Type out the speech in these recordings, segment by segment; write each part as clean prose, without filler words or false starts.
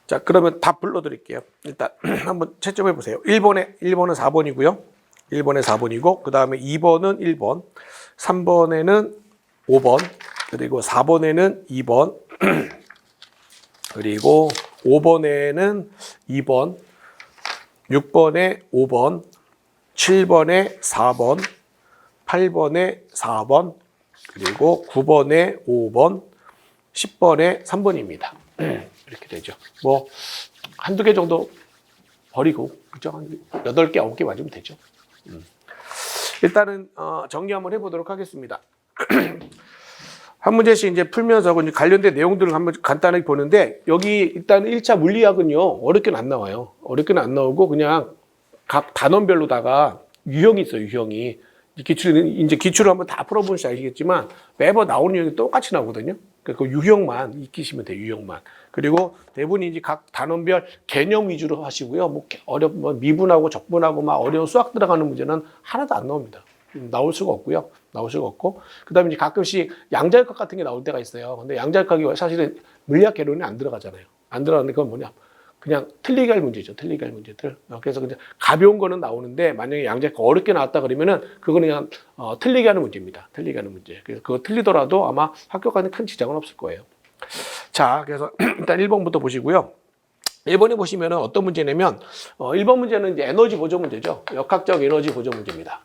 자, 그러면 답 불러드릴게요. 일단 한번 채점해 보세요. 1번은 4번이고요. 1번에 4번이고, 그 다음에 2번은 1번, 3번에는 5번, 그리고 4번에는 2번, 그리고 5번에는 2번, 6번에 5번, 7번에 4번, 8번에 4번, 그리고 9번에 5번, 10번에 3번입니다. 이렇게 되죠. 뭐 한두 개 정도 버리고, 그죠? 한 8개, 9개 맞으면 되죠. 일단은 정리 한번 해보도록 하겠습니다. 한 문제씩 이제 풀면서 관련된 내용들을 한번 간단하게 보는데, 여기 일단 1차 물리학은요, 어렵게는 안 나와요. 어렵게는 안 나오고, 그냥 각 단원별로다가 유형이 있어요, 유형이. 기출을 한번 다 풀어보시면 아시겠지만, 매번 나오는 유형이 똑같이 나오거든요. 그 유형만 익히시면 돼요, 유형만. 그리고 대부분이 이제 각 단원별 개념 위주로 하시고요. 뭐 미분하고 적분하고 막 어려운 수학 들어가는 문제는 하나도 안 나옵니다. 나올 수가 없고요. 나올 수가 없고. 그 다음에 이제 가끔씩 양자역학 같은 게 나올 때가 있어요. 근데 양자역학이 사실은 물리학 개론이 안 들어가잖아요. 안 들어가는데 그건 뭐냐. 그냥 틀리게 할 문제죠. 틀리게 할 문제들. 그래서 그냥 가벼운 거는 나오는데, 만약에 양자역학 어렵게 나왔다 그러면은 그거는 그냥 틀리게 하는 문제입니다. 틀리게 하는 문제. 그래서 그거 틀리더라도 아마 합격하는 큰 지장은 없을 거예요. 자, 그래서 일단 1번부터 보시고요. 1번에 보시면은 어떤 문제냐면, 1번 문제는 이제 에너지 보조 문제죠. 역학적 에너지 보조 문제입니다.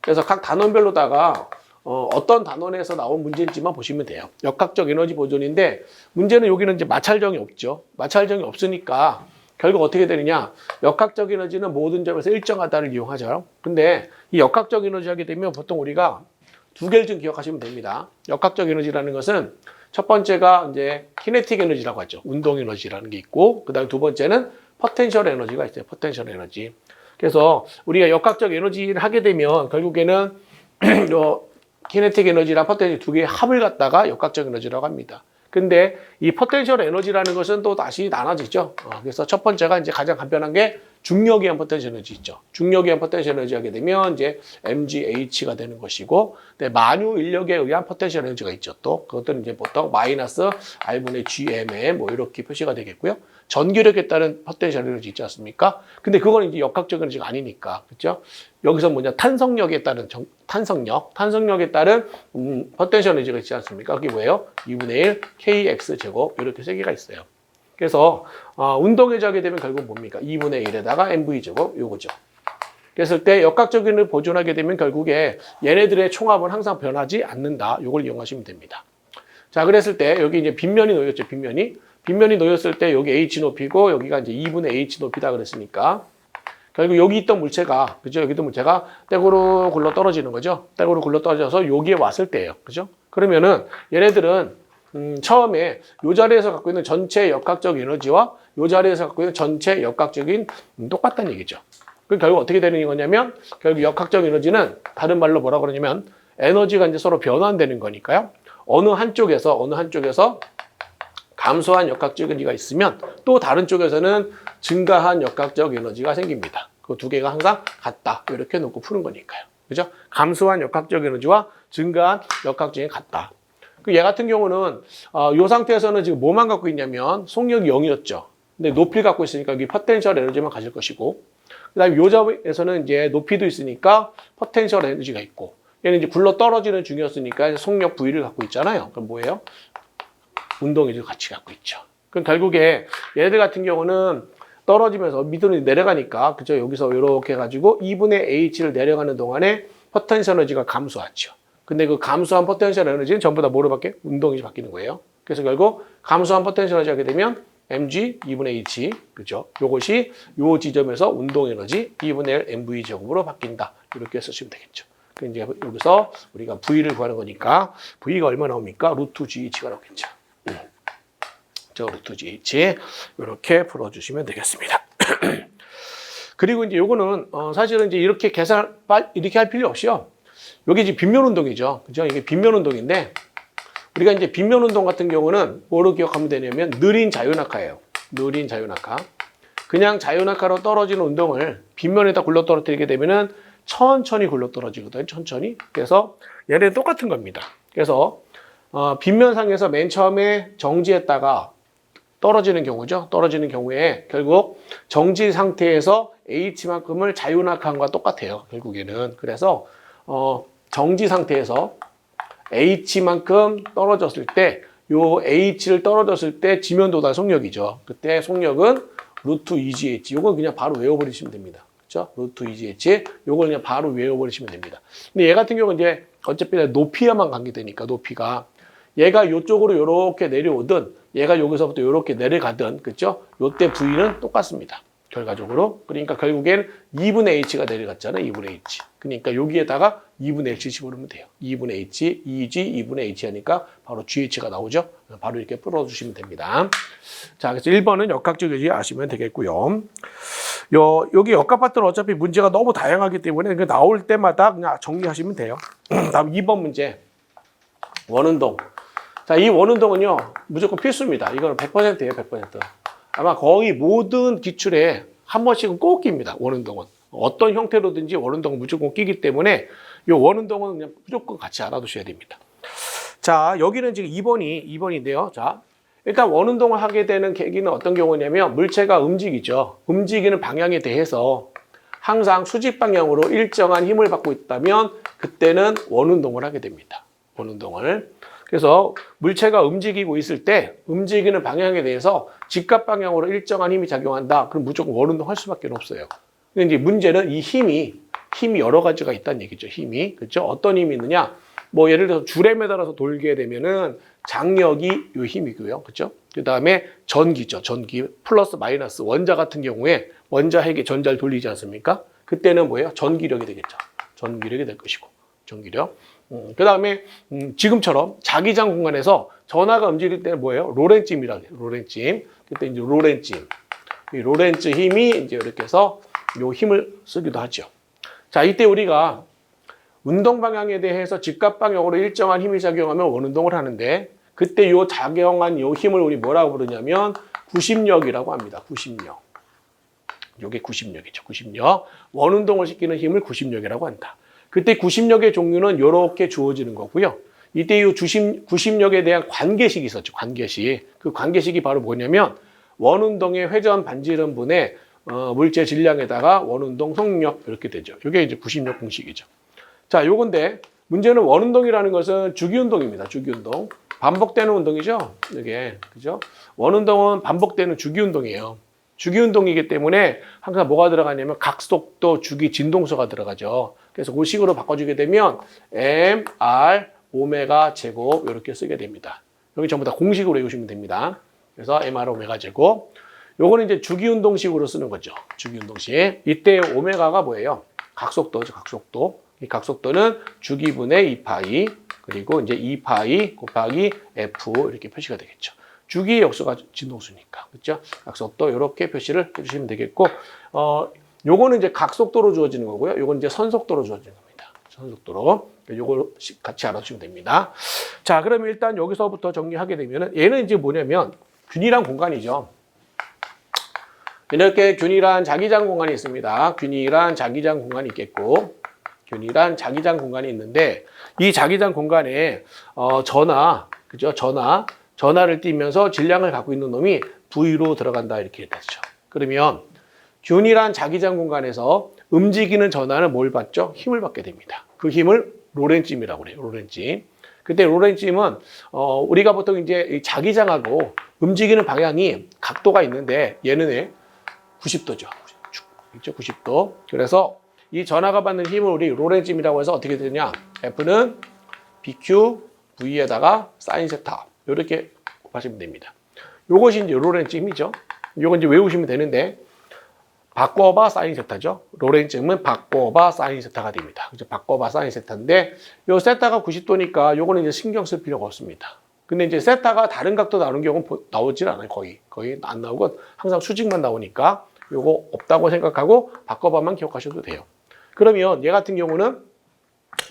그래서 각 단원별로다가 어떤 단원에서 나온 문제인지만 보시면 돼요. 역학적 에너지 보존인데, 문제는 여기는 이제 마찰정이 없죠. 마찰정이 없으니까 결국 어떻게 되느냐. 역학적 에너지는 모든 점에서 일정하다를 이용하죠. 근데 이 역학적 에너지 하게 되면 보통 우리가 두 개를 좀 기억하시면 됩니다. 역학적 에너지라는 것은 첫 번째가 이제 키네틱 에너지라고 하죠. 운동 에너지라는 게 있고, 그 다음에 두 번째는 포텐셜 에너지가 있어요. 포텐셜 에너지. 그래서 우리가 역학적 에너지를 하게 되면 결국에는 키네틱 에너지랑 포텐셜 두 개의 합을 갖다가 역학적 에너지라고 합니다. 근데 이 포텐셜 에너지라는 것은 또 다시 나눠지죠. 그래서 첫 번째가 이제 가장 간편한 게 중력에 의한 포텐셜 에너지 있죠. 중력에 의한 포텐셜 에너지 하게 되면 이제 mgH가 되는 것이고, 만유 인력에 의한 포텐셜 에너지가 있죠. 또 그것들은 이제 보통 마이너스 R분의 GM에 뭐 이렇게 표시가 되겠고요. 전기력에 따른 포텐셜 에너지 있지 않습니까? 근데 그거는 이제 역학적 에너지가 아니니까, 그렇죠? 여기서 뭐냐, 탄성력에 따른 탄성력에 따른 포텐셜 에너지가 있지 않습니까? 그게 뭐예요? 2분의 1 kx 제곱 이렇게 세 개가 있어요. 그래서 운동에 하게 되면 결국 뭡니까? 2분의 1에다가 mv 제곱 요거죠. 그랬을 때 역학적인을 보존하게 되면 결국에 얘네들의 총합은 항상 변하지 않는다. 요걸 이용하시면 됩니다. 자, 그랬을 때 여기 이제 빗면이 놓였죠. 빗면이 놓였을 때 여기 h 높이고 여기가 이제 2분의 h 높이다 그랬으니까 결국 여기 있던 물체가, 그죠? 여기 있던 물체가 떼고루 굴러 떨어지는 거죠. 떼고루 굴러 떨어져서 여기에 왔을 때예요. 그죠? 그러면은 얘네들은 처음에 이 자리에서 갖고 있는 전체 역학적 에너지와 이 자리에서 갖고 있는 전체 역학적인 똑같다는 얘기죠. 그럼 결국 어떻게 되는 거냐면 결국 역학적 에너지는 다른 말로 뭐라고 그러냐면 에너지가 이제 서로 변환되는 거니까요. 어느 한쪽에서 감소한 역학적 에너지가 있으면 또 다른 쪽에서는 증가한 역학적 에너지가 생깁니다. 그 두 개가 항상 같다. 이렇게 놓고 푸는 거니까요. 그죠? 감소한 역학적 에너지와 증가한 역학적 에너지가 같다. 얘 같은 경우는 이 상태에서는 지금 뭐만 갖고 있냐면 속력이 0이었죠. 근데 높이를 갖고 있으니까 여기 포텐셜 에너지만 가질 것이고, 그다음에 요 점에서는 이제 높이도 있으니까 포텐셜 에너지가 있고, 얘는 이제 굴러 떨어지는 중이었으니까 속력 V를 갖고 있잖아요. 그럼 뭐예요? 운동 에너지를 같이 갖고 있죠. 그럼 결국에 얘네들 같은 경우는 떨어지면서 밑으로 내려가니까, 그죠? 여기서 이렇게 해가지고 2분의 H를 내려가는 동안에 포텐셜 에너지가 감소하죠. 근데 그 감소한 포텐셜 에너지는 전부 다 뭐로 바뀌어요? 운동 에너지 바뀌는 거예요. 그래서 결국 감소한 포텐셜 에너지 하게 되면 mg 2분의 h, 그죠? 요것이 요 지점에서 운동 에너지 2분의 1 mv 제곱으로 바뀐다. 이렇게 쓰시면 되겠죠. 이제 여기서 우리가 v를 구하는 거니까 v가 얼마 나옵니까? 루트 GH가 나오겠죠. 저 루트 GH 이렇게 풀어주시면 되겠습니다. 그리고 이제 요거는 사실은 이제 이렇게 이렇게 할 필요 없이요. 여기 이제 빗면 운동이죠. 그죠? 이게 빗면 운동인데, 우리가 이제 빗면 운동 같은 경우는 뭐로 기억하면 되냐면, 느린 자유낙하예요. 느린 자유낙하. 그냥 자유낙하로 떨어지는 운동을 빗면에다 굴러 떨어뜨리게 되면은 천천히 굴러 떨어지거든요. 천천히. 그래서 얘네는 똑같은 겁니다. 그래서 빗면상에서 맨 처음에 정지했다가 떨어지는 경우죠. 떨어지는 경우에 결국 정지 상태에서 H만큼을 자유낙하함과 똑같아요. 결국에는. 그래서 정지 상태에서 H만큼 떨어졌을 때 요 H를 떨어졌을 때 지면도달 속력이죠. 그때 속력은 루트 2GH. 요건 그냥 바로 외워버리시면 됩니다. 그렇죠? 루트 2GH. 요걸 그냥 바로 외워버리시면 됩니다. 근데 얘 같은 경우는 이제 어차피 높이와만 관계되니까 높이가 얘가 요쪽으로 요렇게 내려오든 얘가 여기서부터 요렇게 내려가든 그렇죠? 요때 V는 똑같습니다. 결과적으로. 그러니까 결국엔 2분의 H가 내려갔잖아요. 2분의 H. 그러니까 여기에다가 2분의 H 집어넣으면 돼요. 2분의 H, 2G, 2분의 H 하니까 바로 GH가 나오죠. 바로 이렇게 풀어주시면 됩니다. 자, 그래서 1번은 역학적 의지 아시면 되겠고요. 여기 역학 파트는 어차피 문제가 너무 다양하기 때문에 나올 때마다 그냥 정리하시면 돼요. 다음 2번 문제. 원운동. 자, 이 원운동은요, 무조건 필수입니다. 이거는 100%예요, 100%. 아마 거의 모든 기출에 한 번씩은 꼭 낍니다, 원운동은. 어떤 형태로든지 원운동은 무조건 끼기 때문에 이 원운동은 그냥 무조건 같이 알아두셔야 됩니다. 자, 여기는 지금 2번인데요. 자, 일단 원운동을 하게 되는 계기는 어떤 경우냐면 물체가 움직이죠. 움직이는 방향에 대해서 항상 수직 방향으로 일정한 힘을 받고 있다면 그때는 원운동을 하게 됩니다. 원운동을. 그래서 물체가 움직이고 있을 때 움직이는 방향에 대해서 직각 방향으로 일정한 힘이 작용한다. 그럼 무조건 원운동 할 수밖에 없어요. 근데 이제 문제는 이 힘이 여러 가지가 있다는 얘기죠. 힘이. 그렇죠? 어떤 힘이 있느냐? 뭐 예를 들어서 줄에 매달아서 돌게 되면은 장력이 요 힘이고요. 그렇죠? 그다음에 전기죠. 전기 플러스 마이너스 원자 같은 경우에 원자핵이 전자를 돌리지 않습니까? 그때는 뭐예요? 전기력이 되겠죠. 전기력이 될 것이고. 전기력. 그 다음에 지금처럼 자기장 공간에서 전하가 움직일 때는 뭐예요? 로렌츠임이라고 해요. 로렌츠임. 그때 이제 로렌츠임. 이 로렌츠 힘이 이제 이렇게 해서 요 힘을 쓰기도 하죠. 자, 이때 우리가 운동 방향에 대해서 직각 방향으로 일정한 힘이 작용하면 원운동을 하는데 그때 요 작용한 요 힘을 우리 뭐라고 부르냐면 구심력이라고 합니다. 구심력. 요게 구심력이죠. 구심력. 원운동을 시키는 힘을 구심력이라고 한다. 그때 구심력의 종류는 이렇게 주어지는 거고요. 이때 이 구심력에 대한 관계식이 있었죠. 관계식. 그 관계식이 바로 뭐냐면 원운동의 회전 반지름분의 물체 질량에다가 원운동 속력 이렇게 되죠. 이게 이제 구심력 공식이죠. 자, 요건데 문제는 원운동이라는 것은 주기운동입니다. 주기운동. 반복되는 운동이죠. 이게 그죠? 원운동은 반복되는 주기운동이에요. 주기운동이기 때문에 항상 뭐가 들어가냐면 각속도, 주기, 진동수가 들어가죠. 그래서 그 식으로 바꿔주게 되면 M, R, 오메가 제곱 이렇게 쓰게 됩니다. 여기 전부 다 공식으로 외우시면 됩니다. 그래서 M, R, 오메가 제곱. 요거는 이제 주기운동식으로 쓰는 거죠. 주기운동식. 이때 오메가가 뭐예요? 각속도죠. 각속도. 이 각속도는 주기분의 2파이 그리고 이제 2파이 곱하기 F 이렇게 표시가 되겠죠. 주기의 역수가 진동수니까. 그렇죠? 각속도 이렇게 표시를 해주시면 되겠고 요거는 이제 각속도로 주어지는 거고요. 요건 이제 선속도로 주어지는 겁니다. 선속도로. 요걸 같이 알아주시면 됩니다. 자, 그러면 일단 여기서부터 정리하게 되면은 얘는 이제 뭐냐면 균일한 공간이죠. 이렇게 균일한 자기장 공간이 있습니다. 균일한 자기장 공간이 있겠고 균일한 자기장 공간이 있는데 이 자기장 공간에 그죠? 전하를 띠면서 질량을 갖고 있는 놈이 V로 들어간다 이렇게 되죠. 그러면 균일한 자기장 공간에서 움직이는 전하는 뭘 받죠? 힘을 받게 됩니다. 그 힘을 로렌츠임이라고 그래요. 로렌츠임. 그때 로렌츠임은 우리가 보통 이제 자기장하고 움직이는 방향이 각도가 있는데 얘는 90도죠. 그렇죠? 90도. 그래서 이 전하가 받는 힘을 우리 로렌츠임이라고 해서 어떻게 되냐? F는 BQ V에다가 사인 세타 이렇게 곱하시면 됩니다. 요것이 이제 로렌츠 힘이죠. 요건 이제 외우시면 되는데 바꿔봐 사인 세타죠. 로렌츠임은 바꿔봐 사인 세타가 됩니다. 그죠? 바꿔봐 사인 세타인데 요 세타가 90도니까 요거는 이제 신경 쓸 필요가 없습니다. 근데 이제 세타가 다른 각도 나오는 경우는 나오질 않아요. 거의 안 나오고 항상 수직만 나오니까 요거 없다고 생각하고 바꿔봐만 기억하셔도 돼요. 그러면 얘 같은 경우는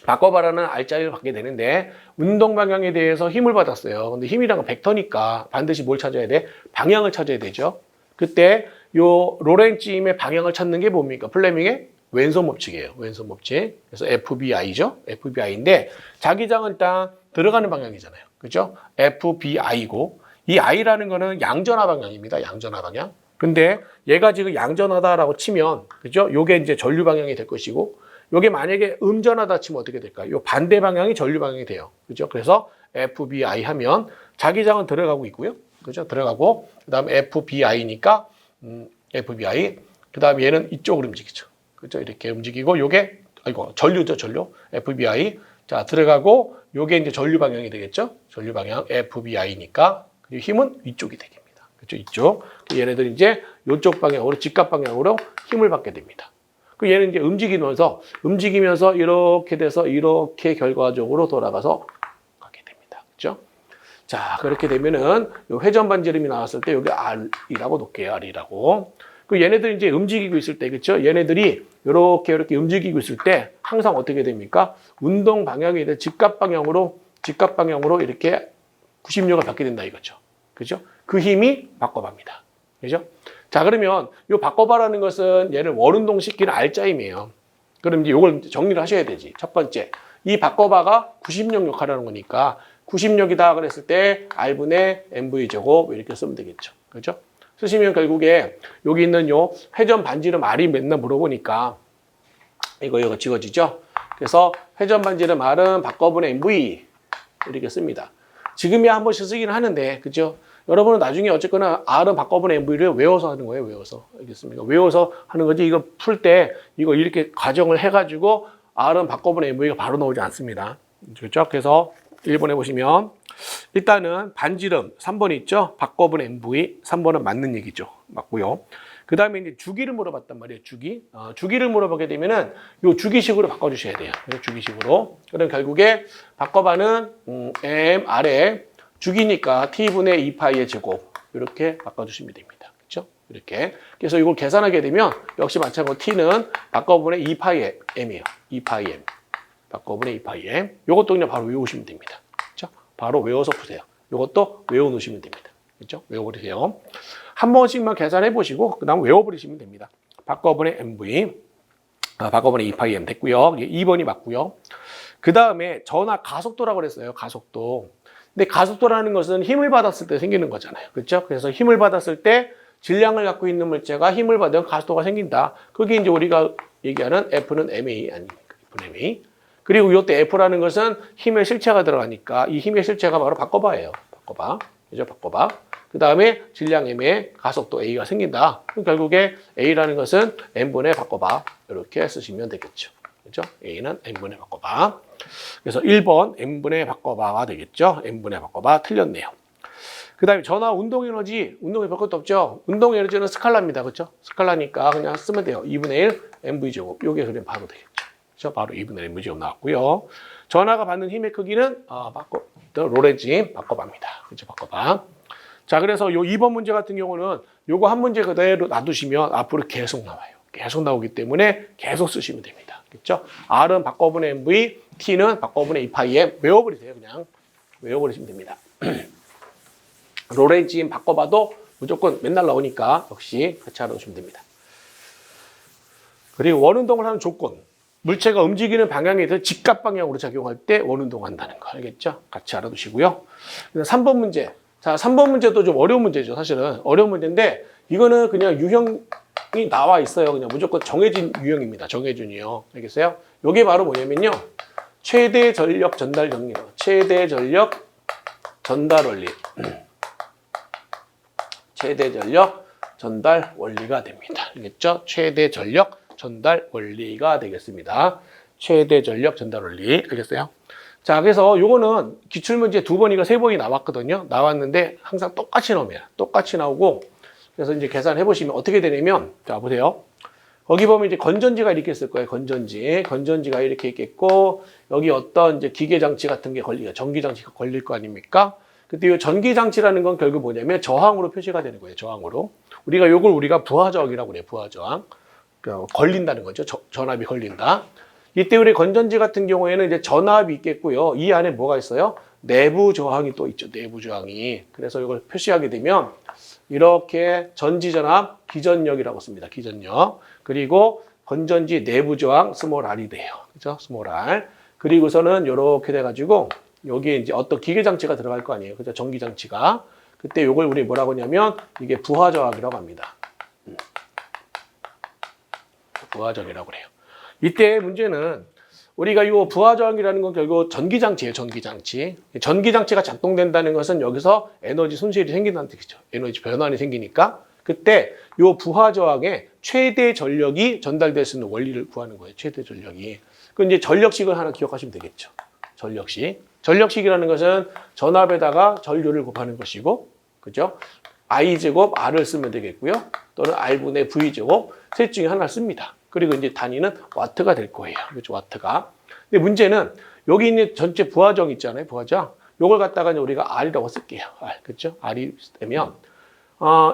바꿔봐라는 알짜리를 받게 되는데 운동 방향에 대해서 힘을 받았어요. 근데 힘이란 건 벡터니까 반드시 뭘 찾아야 돼? 방향을 찾아야 되죠. 그때 요 로렌츠임의 방향을 찾는 게 뭡니까? 플레밍의 왼손 법칙이에요. 왼손 법칙. 그래서 FBI죠. FBI인데 자기장은 일단 들어가는 방향이잖아요. 그죠? FBI고 이 I라는 거는 양전하 방향입니다. 양전하 방향. 근데 얘가 지금 양전하다라고 치면, 그죠? 요게 이제 전류 방향이 될 것이고, 요게 만약에 음전하다 치면 어떻게 될까요? 요 반대 방향이 전류 방향이 돼요. 그죠? 그래서 FBI 하면 자기장은 들어가고 있고요. 그죠? 들어가고, 그 다음에 FBI니까, FBI. 그 다음에 얘는 이쪽으로 움직이죠. 그죠? 이렇게 움직이고, 요게, 아이고, 전류죠, 전류. FBI. 자, 들어가고, 요게 이제 전류 방향이 되겠죠? 전류 방향, FBI니까. 그리고 힘은 위쪽이 되겠습니다. 그죠? 이쪽. 얘네들 이제 요쪽 방향으로, 직각 방향으로 힘을 받게 됩니다. 그 얘는 이제 움직이면서 이렇게 돼서 이렇게 결과적으로 돌아가서 가게 됩니다. 그죠? 자, 그렇게 되면은 요 회전 반지름이 나왔을 때 여기 R이라고 놓을게요. R이라고. 그 얘네들이 이제 움직이고 있을 때, 그렇죠? 얘네들이 이렇게 움직이고 있을 때 항상 어떻게 됩니까? 운동 방향이 돼 직각 방향으로 이렇게 90도가 바뀌게 된다 이거죠. 그죠? 그 힘이 바꿔봐입니다. 그죠? 자, 그러면 요 바꿔봐라는 것은 얘를 원운동 시키는 R자임이에요. 그럼 이제 요걸 정리를 하셔야 되지. 첫 번째, 이 바꿔봐가 90력 역할을 하는 거니까 90력이다 그랬을 때 R분의 MV 제곱 이렇게 쓰면 되겠죠. 그죠? 쓰시면 결국에 여기 있는 요 회전 반지름 R이 맨날 물어보니까 이거 지워지죠? 그래서 회전 반지름 R은 바꿔분의 MV 이렇게 씁니다. 지금이야 한 번씩 쓰긴 하는데, 그죠? 여러분은 나중에 어쨌거나 R은 바꿔분의 MV를 외워서 하는 거예요. 외워서. 알겠습니까? 외워서 하는 거지. 이거 풀 때 이거 이렇게 가정을 해가지고 R은 바꿔분의 MV가 바로 나오지 않습니다. 그렇죠? 그래서 1번에 보시면 일단은 반지름 3번 있죠? 바꿔분의 MV 3번은 맞는 얘기죠. 맞고요. 그 다음에 이제 주기를 물어봤단 말이에요. 주기를 물어보게 되면은 요 주기식으로 바꿔주셔야 돼요. 주기식으로. 그럼 결국에 바꿔봐는 M, R에 주기니까 T분의 2파이의 제곱 이렇게 바꿔주시면 됩니다. 그렇죠? 이렇게. 그래서 이걸 계산하게 되면 역시 마찬가지로 T는 바꿔분의 2파이의 M이에요. 2파이 M. 바꿔분의 2파이 M. 요것도 그냥 바로 외우시면 됩니다. 그렇죠? 바로 외워서 푸세요. 요것도 외워놓으시면 됩니다. 그렇죠? 외워버리세요. 한 번씩만 계산해 보시고 그 다음 외워버리시면 됩니다. 바꿔분의 MV, 바꿔분의 2파이 M 됐고요. 2번이 맞고요. 그 다음에 전하 가속도라고 그랬어요. 가속도. 근데 가속도라는 것은 힘을 받았을 때 생기는 거잖아요. 그렇죠? 그래서 힘을 받았을 때 질량을 갖고 있는 물체가 힘을 받으면 가속도가 생긴다. 그게 이제 우리가 얘기하는 F는 MA 아닙니까? F는 MA. 그리고 이때 F라는 것은 힘의 실체가 들어가니까 이 힘의 실체가 바로 바꿔봐예요. 바꿔봐. 그죠? 바꿔봐. 그 다음에 질량 M의 가속도 A가 생긴다. 그럼 결국에 A라는 것은 N분의 바꿔봐. 이렇게 쓰시면 되겠죠. 그죠? A는 N분의 바꿔봐. 그래서 1번 N분의 바꿔봐가 되겠죠. N분의 바꿔봐 틀렸네요. 그 다음에 전하 운동에너지, 운동에 별 것도 없죠. 운동에너지는 스칼라입니다. 그렇죠? 스칼라니까 그냥 쓰면 돼요. 2분의 1 MV제곱. 요게 그냥 바로 되겠죠. 그렇죠? 바로 2분의 1 MV제곱 나왔고요. 전하가 받는 힘의 크기는 로렌츠 바꿔봐입니다. 그렇죠? 바꿔봐. 자, 그래서 요 2번 문제 같은 경우는 요거 한 문제 그대로 놔두시면 앞으로 계속 나와요. 계속 나오기 때문에 계속 쓰시면 됩니다. 그렇죠? R은 바꿔분의 MV, T는 바꿔분의 2파이에 외워버리세요. 그냥 외워버리시면 됩니다. 로렌츠 바꿔봐도 무조건 맨날 나오니까 역시 같이 알아두시면 됩니다. 그리고 원운동을 하는 조건. 물체가 움직이는 방향에 대해서 직각 방향으로 작용할 때 원운동한다는 거 알겠죠? 같이 알아두시고요. 3번 문제. 자, 3번 문제도 좀 어려운 문제죠. 사실은 어려운 문제인데 이거는 그냥 유형이 나와 있어요. 그냥 무조건 정해진 유형입니다. 정해진 유형. 알겠어요? 이게 바로 뭐냐면요. 최대 전력 전달 정리요. 최대 전력 전달 원리. 최대 전력 전달 원리가 됩니다. 알겠죠? 최대 전력 전달 원리가 되겠습니다. 최대 전력 전달 원리. 알겠어요? 자, 그래서 요거는 기출문제 2번이가 3번이 나왔거든요. 나왔는데 항상 똑같이 나옵니다. 똑같이 나오고 그래서 이제 계산해 보시면 어떻게 되냐면 자, 보세요. 거기 보면 이제 건전지가 이렇게 있을 거예요. 건전지가 이렇게 있겠고 여기 어떤 이제 기계 장치 같은 게 걸리고 전기 장치가 걸릴 거 아닙니까? 근데 이 전기 장치라는 건 결국 뭐냐면 저항으로 표시가 되는 거예요. 저항으로. 우리가 부하저항이라고 그래요. 부하저항. 걸린다는 거죠. 전압이 걸린다. 이때 우리 건전지 같은 경우에는 이제 전압이 있겠고요. 이 안에 뭐가 있어요? 내부 저항이 또 있죠. 내부 저항이. 그래서 이걸 표시하게 되면 이렇게 전지전압 기전력이라고 씁니다. 기전력. 그리고 건전지 내부 저항 스몰 r이 돼요. 그죠? 스몰 r. 그리고서는 이렇게 돼가지고 여기에 이제 어떤 기계 장치가 들어갈 거 아니에요. 그죠? 전기 장치가. 그때 요걸 우리 뭐라고 하냐면 이게 부하저항이라고 합니다. 부하저항이라고 그래요. 이때 문제는 우리가 이 부하저항이라는 건 결국 전기장치예요. 전기장치. 전기장치가 작동된다는 것은 여기서 에너지 손실이 생긴다는 뜻이죠. 에너지 변환이 생기니까 그때 이 부하저항에 최대 전력이 전달될 수 있는 원리를 구하는 거예요. 최대 전력이. 그 이제 전력식을 하나 기억하시면 되겠죠. 전력식. 전력식이라는 것은 전압에다가 전류를 곱하는 것이고, 그죠? I 제곱 R을 쓰면 되겠고요. 또는 R분의 V 제곱 셋 중에 하나를 씁니다. 그리고 이제 단위는 와트가 될 거예요. 그렇죠? 와트가. 근데 문제는 여기 있는 전체 부하저항 있잖아요. 부하저항. 요걸 갖다가 우리가 R이라고 쓸게요. R. 그렇죠? R이 되면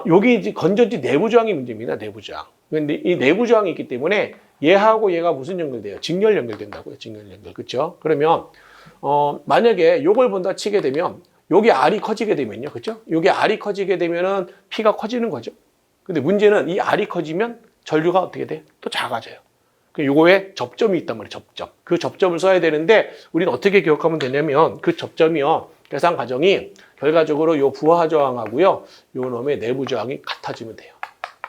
여기 이제 건전지 내부 저항이 문제입니다. 내부 저항. 근데 이 내부 저항이 있기 때문에 얘하고 얘가 무슨 연결돼요? 직렬 연결된다고요. 직렬 연결. 그렇죠? 그러면 만약에 요걸 본다 치게 되면 여기 R이 커지게 되면요. 그렇죠? 여기 R이 커지게 되면은 P가 커지는 거죠. 근데 문제는 이 R이 커지면 전류가 어떻게 돼? 또 작아져요. 요거에 접점이 있단 말이에요. 접점. 그 접점을 써야 되는데 우리는 어떻게 기억하면 되냐면 그 접점이요. 계산 과정이 결과적으로 요 부하 저항하고요. 요 놈의 내부 저항이 같아지면 돼요.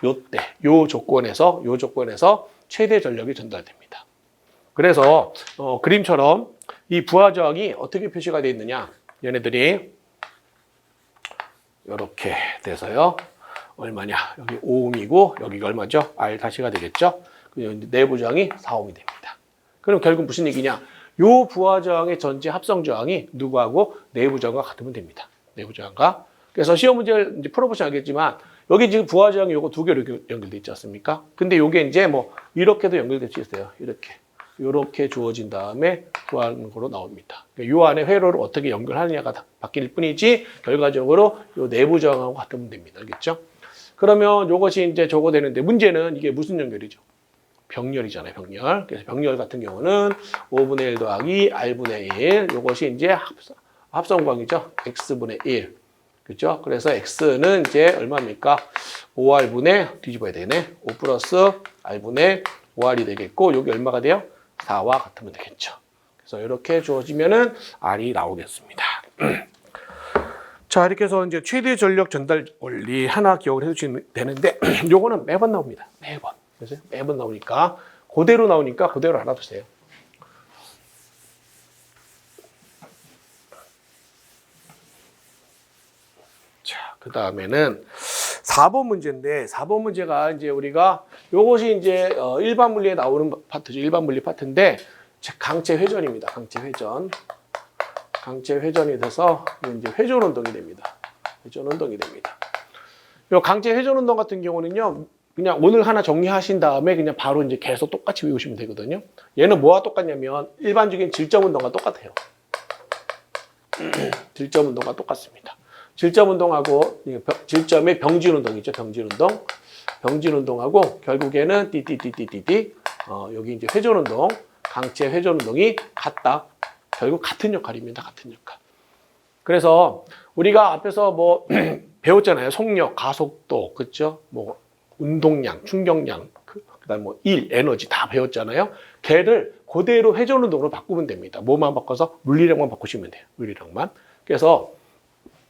요때 요 조건에서 최대 전력이 전달됩니다. 그래서 그림처럼 이 부하 저항이 어떻게 표시가 되어 있느냐? 얘네들이 이렇게 돼서요. 얼마냐? 여기 5ohm이고 여기가 얼마죠? R-가 되겠죠? 내부 저항이 4ohm 됩니다. 그럼 결국 무슨 얘기냐? 요 부하 저항의 전체 합성 저항이 누구하고 내부 저항과 같으면 됩니다. 내부 저항과. 그래서 시험 문제를 이제 풀어보시면 알겠지만 여기 지금 부하 저항이 요거 두 개로 연결돼 있지 않습니까? 근데 요게 이제 뭐 이렇게도 연결될 수 있어요. 이렇게 주어진 다음에 구하는 거로 나옵니다. 요 안에 회로를 어떻게 연결하느냐가 바뀔 뿐이지 결과적으로 요 내부 저항하고 같으면 됩니다. 알겠죠? 그러면 요것이 이제 저거 되는데 문제는 이게 무슨 연결이죠? 병렬이잖아요, 병렬. 그래서 병렬 같은 경우는 5분의 1 더하기 R분의 1. 요것이 이제 합성광이죠. X분의 1. 그렇죠? 그래서 X는 이제 얼마입니까? 5R분의 뒤집어야 되네. 5 플러스 R분의 5R이 되겠고, 여기 얼마가 돼요? 4와 같으면 되겠죠. 그래서 이렇게 주어지면은 R이 나오겠습니다. 자, 이렇게 해서 이제 최대 전력 전달 원리 하나 기억을 해주시면 되는데, 요거는 매번 나옵니다. 매번. 그래서 매번 나오니까, 그대로 나오니까 그대로 알아두세요. 자, 그 다음에는 4번 문제인데, 4번 문제가 이제 우리가 요것이 이제 일반 물리에 나오는 파트죠. 일반 물리 파트인데, 강체 회전입니다. 강체 회전. 강체 회전이 돼서 이제 회전 운동이 됩니다. 회전 운동이 됩니다. 요 강체 회전 운동 같은 경우는요, 그냥 오늘 하나 정리하신 다음에 그냥 바로 이제 계속 똑같이 외우시면 되거든요. 얘는 뭐와 똑같냐면 일반적인 질점 운동과 똑같아요. 질점 운동과 똑같습니다. 질점 운동하고 질점의 병진 운동이죠. 병진 운동. 병진 운동하고 결국에는 띠띠띠띠띠 여기 이제 회전 운동, 강체 회전 운동이 같다. 결국 같은 역할입니다. 같은 역할. 그래서 우리가 앞에서 뭐 배웠잖아요. 속력, 가속도, 그렇죠? 뭐 운동량, 충격량, 그다음 뭐 에너지 다 배웠잖아요. 걔를 그대로 회전 운동으로 바꾸면 됩니다. 뭐만 바꿔서 물리력만 바꾸시면 돼요. 물리력만. 그래서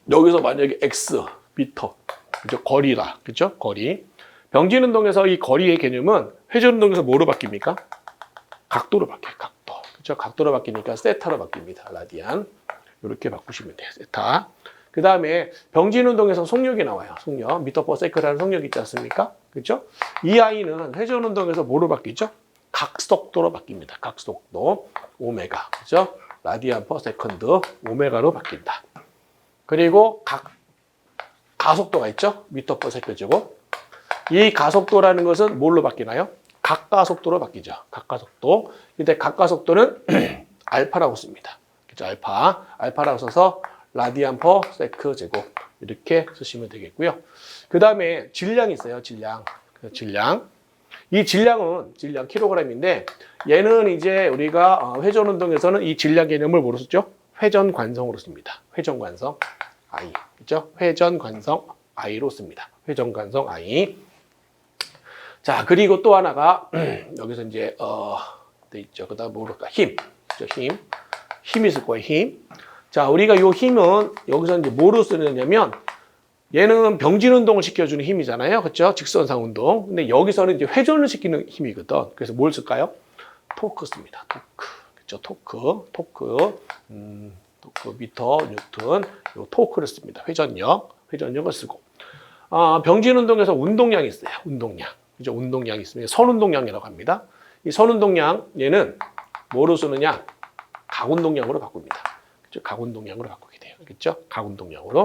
여기서 만약에 x 미터, 그죠? 거리다, 그죠? 거리. 병진 운동에서 이 거리의 개념은 회전 운동에서 뭐로 바뀝니까? 각도로 바뀌어요. 각도. 그죠? 각도로 바뀌니까 세타로 바뀝니다. 라디안. 이렇게 바꾸시면 돼요. 세타. 그 다음에 병진 운동에서 속력이 나와요. 속력. 미터 퍼 세컨이라는 속력이 있지 않습니까? 그죠? 이 아이는 회전 운동에서 뭐로 바뀌죠? 각속도로 바뀝니다. 각속도. 오메가. 그죠? 라디안 퍼 세컨드. 오메가로 바뀐다. 그리고 가속도가 있죠? 미터 퍼 세컨 제곱. 이 가속도라는 것은 뭘로 바뀌나요? 각가속도로 바뀌죠. 각가속도. 근데 각가속도는 알파라고 씁니다. 그죠? 알파라고 써서 라디안 퍼 세컨 제곱. 이렇게 쓰시면 되겠고요. 그 다음에 질량이 있어요. 질량. 이 질량 킬로그램인데 얘는 이제 우리가 회전 운동에서는 이 질량 개념을 뭐로 쓰죠? 회전 관성으로 씁니다. 회전 관성 I. 그죠? 회전 관성 I로 씁니다. 회전 관성 I. 자, 그리고 또 하나가 여기서 이제 돼 있죠. 그다음 뭐랄까? 힘. 그죠? 힘이 있을 거예요. 힘. 자, 우리가 요 힘은 여기서 이제 뭐로 쓰느냐면 얘는 병진 운동을 시켜주는 힘이잖아요. 그렇죠? 직선상 운동. 근데 여기서는 이제 회전을 시키는 힘이거든. 그래서 뭘 쓸까요? 토크 씁니다. 토크. 그렇죠? 토크, 미터, 뉴턴, 요 토크를 씁니다. 회전력을 쓰고. 병진 운동에서 운동량이 있어요. 운동량. 그죠? 운동량이 있습니다. 선운동량이라고 합니다. 이 선운동량, 얘는 뭐로 쓰느냐? 각운동량으로 바꿉니다. 그죠? 각운동량으로 바꾸게 돼요. 그렇죠? 각운동량으로.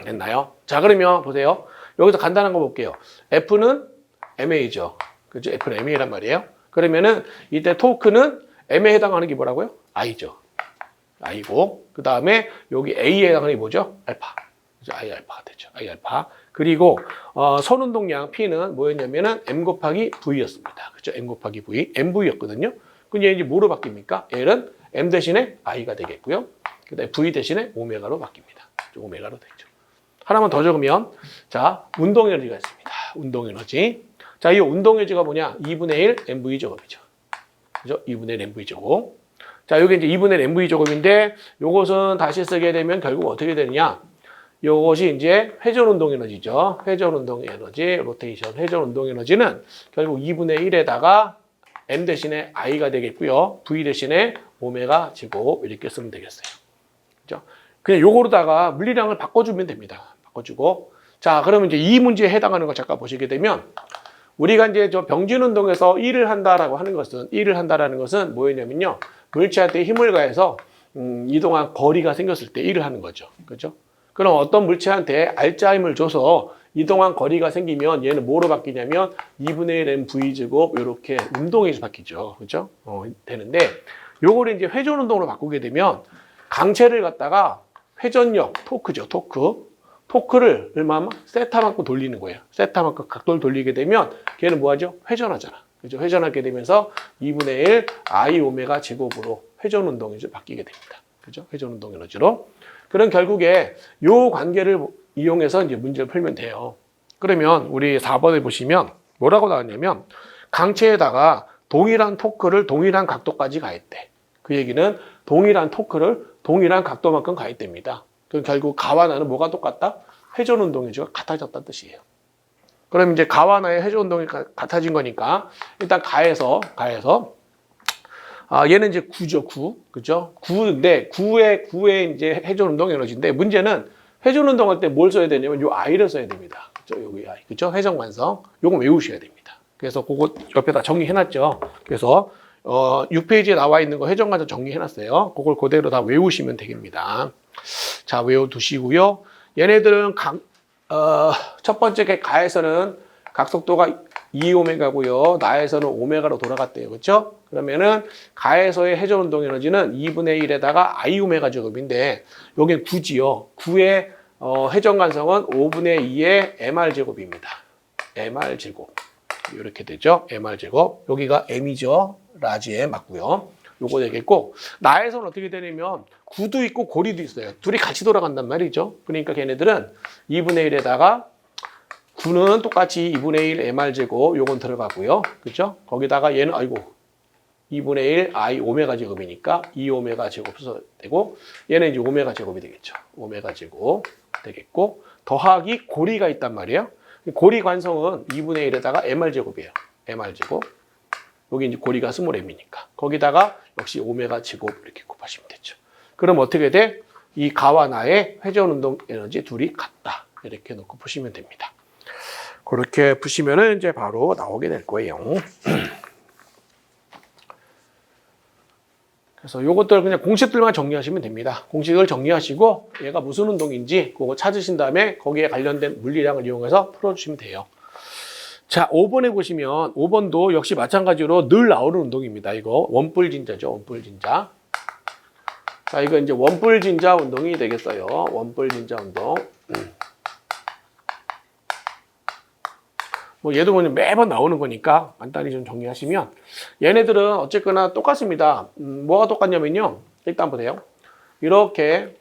됐나요? 자, 그러면 보세요. 여기서 간단한 거 볼게요. F는 MA죠. 그죠? F는 MA란 말이에요. 그러면은 이때 토크는 M에 해당하는 게 뭐라고요? I죠. I고, 그 다음에 여기 A에 해당하는 게 뭐죠? 알파. 그죠? I 알파가 되죠. I 알파. 그리고 선운동량 P는 뭐였냐면은 M 곱하기 V였습니다. 그죠? M 곱하기 V, MV였거든요. 그럼 얘 이제 뭐로 바뀝니까? L은 M 대신에 I가 되겠고요. 그 다음에 V 대신에 오메가로 바뀝니다. 오메가로 되죠. 하나만 더 적으면, 자, 운동 에너지가 있습니다. 운동 에너지. 자, 이 운동 에너지가 뭐냐? 2분의 1 MV 제곱이죠. 그죠? 2분의 1 MV 제곱. 자, 여기 이제 2분의 1 MV 제곱인데, 요것은 다시 쓰게 되면 결국 어떻게 되느냐? 요것이 이제 회전 운동 에너지죠. 회전 운동 에너지, 로테이션, 회전 운동 에너지는 결국 2분의 1에다가 M 대신에 I가 되겠고요. V 대신에 오메가 제곱 이렇게 쓰면 되겠어요. 그죠? 그냥 요거로다가 물리량을 바꿔주면 됩니다. 바꿔주고. 자, 그러면 이제 이 문제에 해당하는 거 잠깐 보시게 되면, 우리가 이제 저 병진 운동에서 일을 한다라고 하는 것은, 일을 한다라는 것은 뭐였냐면요. 물체한테 힘을 가해서 이동한 거리가 생겼을 때 일을 하는 거죠. 그죠? 그럼 어떤 물체한테 알짜 힘을 줘서 이동한 거리가 생기면 얘는 뭐로 바뀌냐면 2분의 1 MV 제곱 이렇게 운동에서 바뀌죠. 그죠? 되는데 요거를 이제 회전 운동으로 바꾸게 되면 강체를 갖다가 회전력, 토크죠, 토크를 얼마만? 세타만큼 돌리는 거예요. 세타만큼 각도를 돌리게 되면 걔는 뭐하죠? 회전하잖아. 그죠? 회전하게 되면서 2분의 1 I 오메가 제곱으로 회전 운동이 바뀌게 됩니다. 그죠? 회전 운동 에너지로. 그럼 결국에 요 관계를 이용해서 이제 문제를 풀면 돼요. 그러면 우리 4번에 보시면 뭐라고 나왔냐면 강체에다가 동일한 토크를 동일한 각도까지 가했대. 그 얘기는 동일한 토크를 동일한 각도만큼 가했답니다. 그럼 결국 가와 나는 뭐가 똑같다? 회전 운동 에너지가 같아졌다는 뜻이에요. 그럼 이제 가와 나의 회전 운동이 같아진 거니까 일단 가에서 얘는 이제 9죠, 9. 그죠? 9인데 9의 이제 회전 운동 에너지인데 문제는 회전 운동 할 때 뭘 써야 되냐면 요 I를 써야 됩니다. 그죠? 여기 I. 그죠? 회전 관성. 요거 외우셔야 됩니다. 그래서 그거 옆에다 정리해 놨죠. 그래서 6페이지에 나와 있는 거 회전 관성 정리해 놨어요. 그걸 그대로 다 외우시면 되겠습니다. 자, 외워두시고요. 얘네들은 첫 번째 가에서는 각속도가 2오메가고요. 나에서는 오메가로 돌아갔대요. 그렇죠? 그러면은 가에서의 회전 운동 에너지는 2분의 1에다가 I 오메가 제곱인데 여기 9지요. 9의 회전 관성은 5분의 2의 MR 제곱입니다. MR 제곱. 이렇게 되죠. MR 제곱. 여기가 M이죠. 라지에 맞고요. 요거 되겠고 나에서는 어떻게 되냐면 9도 있고 고리도 있어요. 둘이 같이 돌아간단 말이죠. 그러니까 걔네들은 2분의 1에다가 9는 똑같이 2분의 1 MR 제곱 요건 들어가고요. 그죠? 거기다가 얘는 2분의 1 I 오메가 제곱이니까 2 오메가 제곱 써도 되고 얘는 이제 오메가 제곱이 되겠죠. 오메가 제곱 되겠고 더하기 고리가 있단 말이에요. 고리 관성은 2분의 1에다가 MR 제곱이에요. MR 제곱. 여기 이제 고리가 스몰 m이니까 거기다가 역시 오메가 제곱 이렇게 곱하시면 되죠. 그럼 어떻게 돼? 이 가와 나의 회전 운동 에너지 둘이 같다. 이렇게 놓고 푸시면 됩니다. 그렇게 푸시면은 이제 바로 나오게 될 거예요. 그래서 요것들 그냥 공식들만 정리하시면 됩니다. 공식을 정리하시고 얘가 무슨 운동인지 그거 찾으신 다음에 거기에 관련된 물리량을 이용해서 풀어주시면 돼요. 자, 5번에 보시면 5번도 역시 마찬가지로 늘 나오는 운동입니다. 이거 원뿔진자죠. 원뿔진자. 자, 이거 이제 원뿔진자 운동이 되겠어요. 원뿔진자 운동. 뭐 얘도 그냥 매번 나오는 거니까 간단히 좀 정리하시면 얘네들은 어쨌거나 똑같습니다. 뭐가 똑같냐면요. 일단 보세요. 이렇게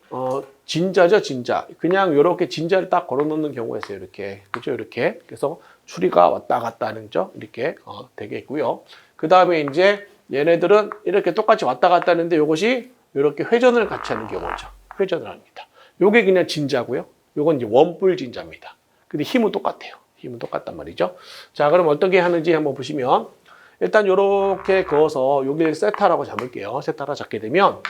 진자죠, 진자. 그냥 이렇게 진자를 딱 걸어 놓는 경우가 있어요. 이렇게. 그죠? 이렇게. 그래서 추리가 왔다 갔다 하는 죠. 이렇게 되겠고요. 그 다음에 이제 얘네들은 이렇게 똑같이 왔다 갔다 하는데 이것이 이렇게 회전을 같이 하는 경우죠. 회전을 합니다. 요게 그냥 진자고요. 요건 이제 원뿔 진자입니다. 근데 힘은 똑같아요. 힘은 똑같단 말이죠. 자, 그럼 어떻게 하는지 한번 보시면 일단 요렇게 그어서 여기를 세타라고 잡을게요. 세타라 잡게 되면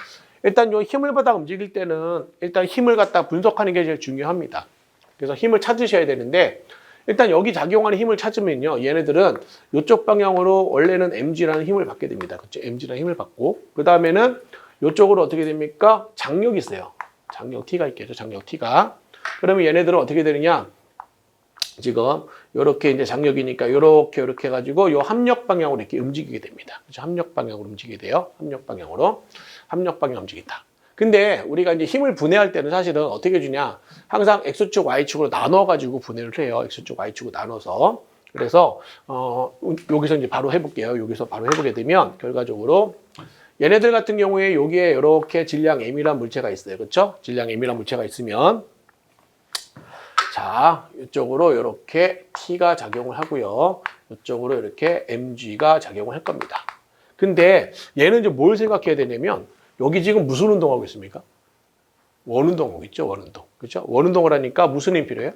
일단 요 힘을 받아 움직일 때는 일단 힘을 갖다 분석하는 게 제일 중요합니다. 그래서 힘을 찾으셔야 되는데 일단 여기 작용하는 힘을 찾으면요. 얘네들은 이쪽 방향으로 원래는 mg라는 힘을 받게 됩니다. 그렇죠? mg라는 힘을 받고 그 다음에는 이쪽으로 어떻게 됩니까? 장력이 있어요. 장력 T가 있겠죠. 장력 T가. 그러면 얘네들은 어떻게 되느냐? 지금 이렇게 이제 장력이니까 이렇게 해가지고 요 합력 방향으로 이렇게 움직이게 됩니다. 그렇죠? 합력 방향으로 움직이게 돼요. 합력 방향으로 움직인다. 근데 우리가 이제 힘을 분해할 때는 사실은 어떻게 해주냐? 항상 X축, Y축으로 나눠가지고 분해를 해요. X축, Y축으로 나눠서. 그래서, 여기서 이제 바로 해볼게요. 여기서 바로 해보게 되면, 결과적으로, 얘네들 같은 경우에 여기에 이렇게 질량 M이란 물체가 있어요. 그렇죠? 질량 M이란 물체가 있으면, 자, 이쪽으로 이렇게 T가 작용을 하고요. 이쪽으로 이렇게 mg가 작용을 할 겁니다. 근데 얘는 이제 뭘 생각해야 되냐면, 여기 지금 무슨 운동하고 있습니까? 원운동하고 있죠, 원운동. 그렇죠? 원운동을 하니까 무슨 힘이 필요해요?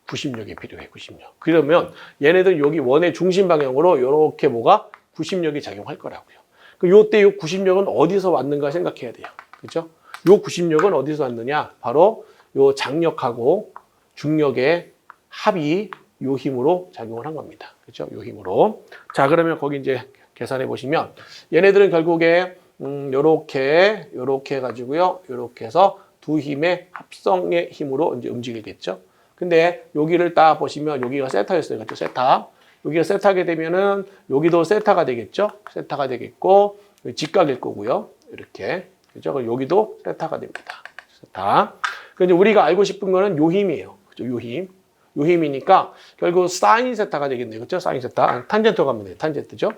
구심력이 필요해, 구심력. 그러면 얘네들 여기 원의 중심 방향으로 이렇게 뭐가 구심력이 작용할 거라고요. 요때 요 구심력은 어디서 왔는가 생각해야 돼요. 그렇죠? 요 구심력은 어디서 왔느냐? 바로 요 장력하고 중력의 합이 요 힘으로 작용을 한 겁니다. 그렇죠? 요 힘으로. 자, 그러면 거기 이제 계산해 보시면 얘네들은 결국에 요렇게 해가지고요. 요렇게 해서 두 힘의 합성의 힘으로 이제 움직이겠죠. 근데 여기를 딱 보시면 여기가 세타였어요. 그렇죠? 세타. 여기가 세타게 되면은 여기도 세타가 되겠죠. 세타가 되겠고 직각일 거고요. 이렇게. 그죠? 그럼 여기도 세타가 됩니다. 세타. 근데 우리가 알고 싶은 거는 요 힘이에요. 그죠? 요 힘. 요 힘이니까 결국 사인 세타가 되겠네요. 그렇죠? 사인 세타. 탄젠트 가면 돼요. 탄젠트죠.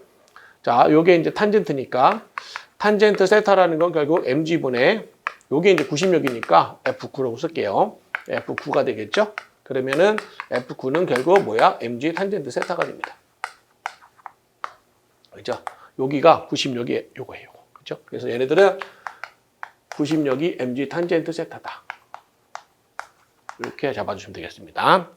자, 요게 이제 탄젠트니까 탄젠트 세타라는 건 결국 mg분의 요게 이제 구심력이니까 F9라고 쓸게요. F9가 되겠죠? 그러면은 F9는 결국 뭐야? mg 탄젠트 세타가 됩니다. 그죠? 여기가 구심력이 요거예요. 그죠? 그래서 얘네들은 구심력이 mg 탄젠트 세타다. 이렇게 잡아주시면 되겠습니다.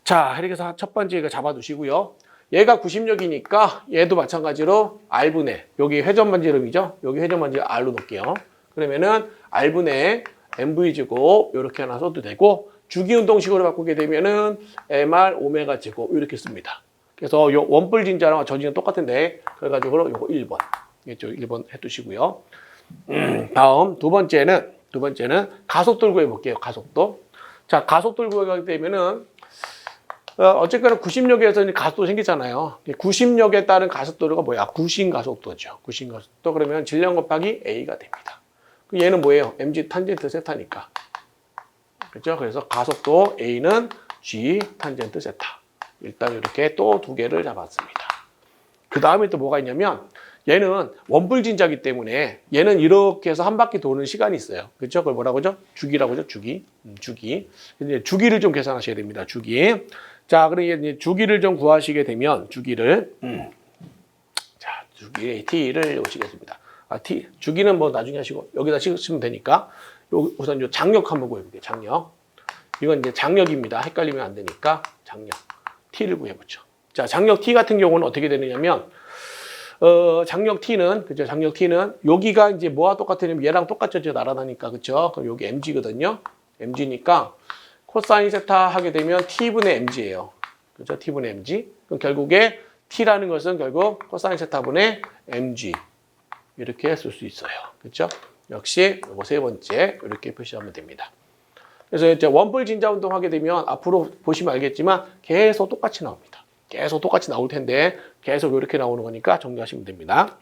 자, 이렇게 해서 첫 번째 이거 잡아두시고요. 얘가 구심력이니까 얘도 마찬가지로 R분의 여기 회전반지 이름이죠. 여기 회전반지 R로 놓을게요. 그러면은 R분의 MV제곱 이렇게 하나 써도 되고 주기운동식으로 바꾸게 되면은 MR 오메가 제곱 이렇게 씁니다. 그래서 요 원뿔 진자랑 저지는 똑같은데 그래가지고 요거 1번. 이죠 1번 해두시고요. 다음 두 번째는 가속도를 구해볼게요. 가속도. 자, 가속도를 구하게 되면은 어쨌거나 구심력에서 가속도 생기잖아요. 구심력에 따른 가속도가 뭐야? 구심가속도죠. 구심가속도 그러면 질량 곱하기 A가 됩니다. 얘는 뭐예요? mg 탄젠트 세타니까. 그렇죠? 그래서 가속도 A는 G 탄젠트 세타. 일단 이렇게 또 두 개를 잡았습니다. 그 다음에 또 뭐가 있냐면 얘는 원뿔 진자기 때문에 얘는 이렇게 해서 한 바퀴 도는 시간이 있어요. 그렇죠? 그걸 뭐라고 하죠? 주기라고 하죠? 주기. 주기. 이제 주기를 좀 계산하셔야 됩니다. 주기. 자, 그럼 이제 주기를 좀 구하시게 되면 주기를 자, 주기의 t를 오시겠습니다. t 주기는 뭐 나중에 하시고 여기다 쓰시면 되니까 우선 요 장력 한번 구해볼게요. 장력. 이건 이제 장력입니다. 헷갈리면 안 되니까 장력 t를 구해보죠. 자, 장력 t 같은 경우는 어떻게 되느냐면 장력 t는 그죠? 장력 t는 여기가 이제 뭐와 똑같으냐면 얘랑 똑같죠. 날아다니까 그렇죠? 그럼 여기 mg거든요. mg니까 코사인 세타 하게 되면 t분의 mg예요. 그죠? t분의 mg. 그럼 결국에 t라는 것은 결국 코사인 세타분의 mg 이렇게 쓸 수 있어요. 그렇죠? 역시 요거 세 번째 이렇게 표시하면 됩니다. 그래서 이제 원뿔 진자 운동 하게 되면 앞으로 보시면 알겠지만 계속 똑같이 나옵니다. 계속 똑같이 나올 텐데 계속 이렇게 나오는 거니까 정리하시면 됩니다.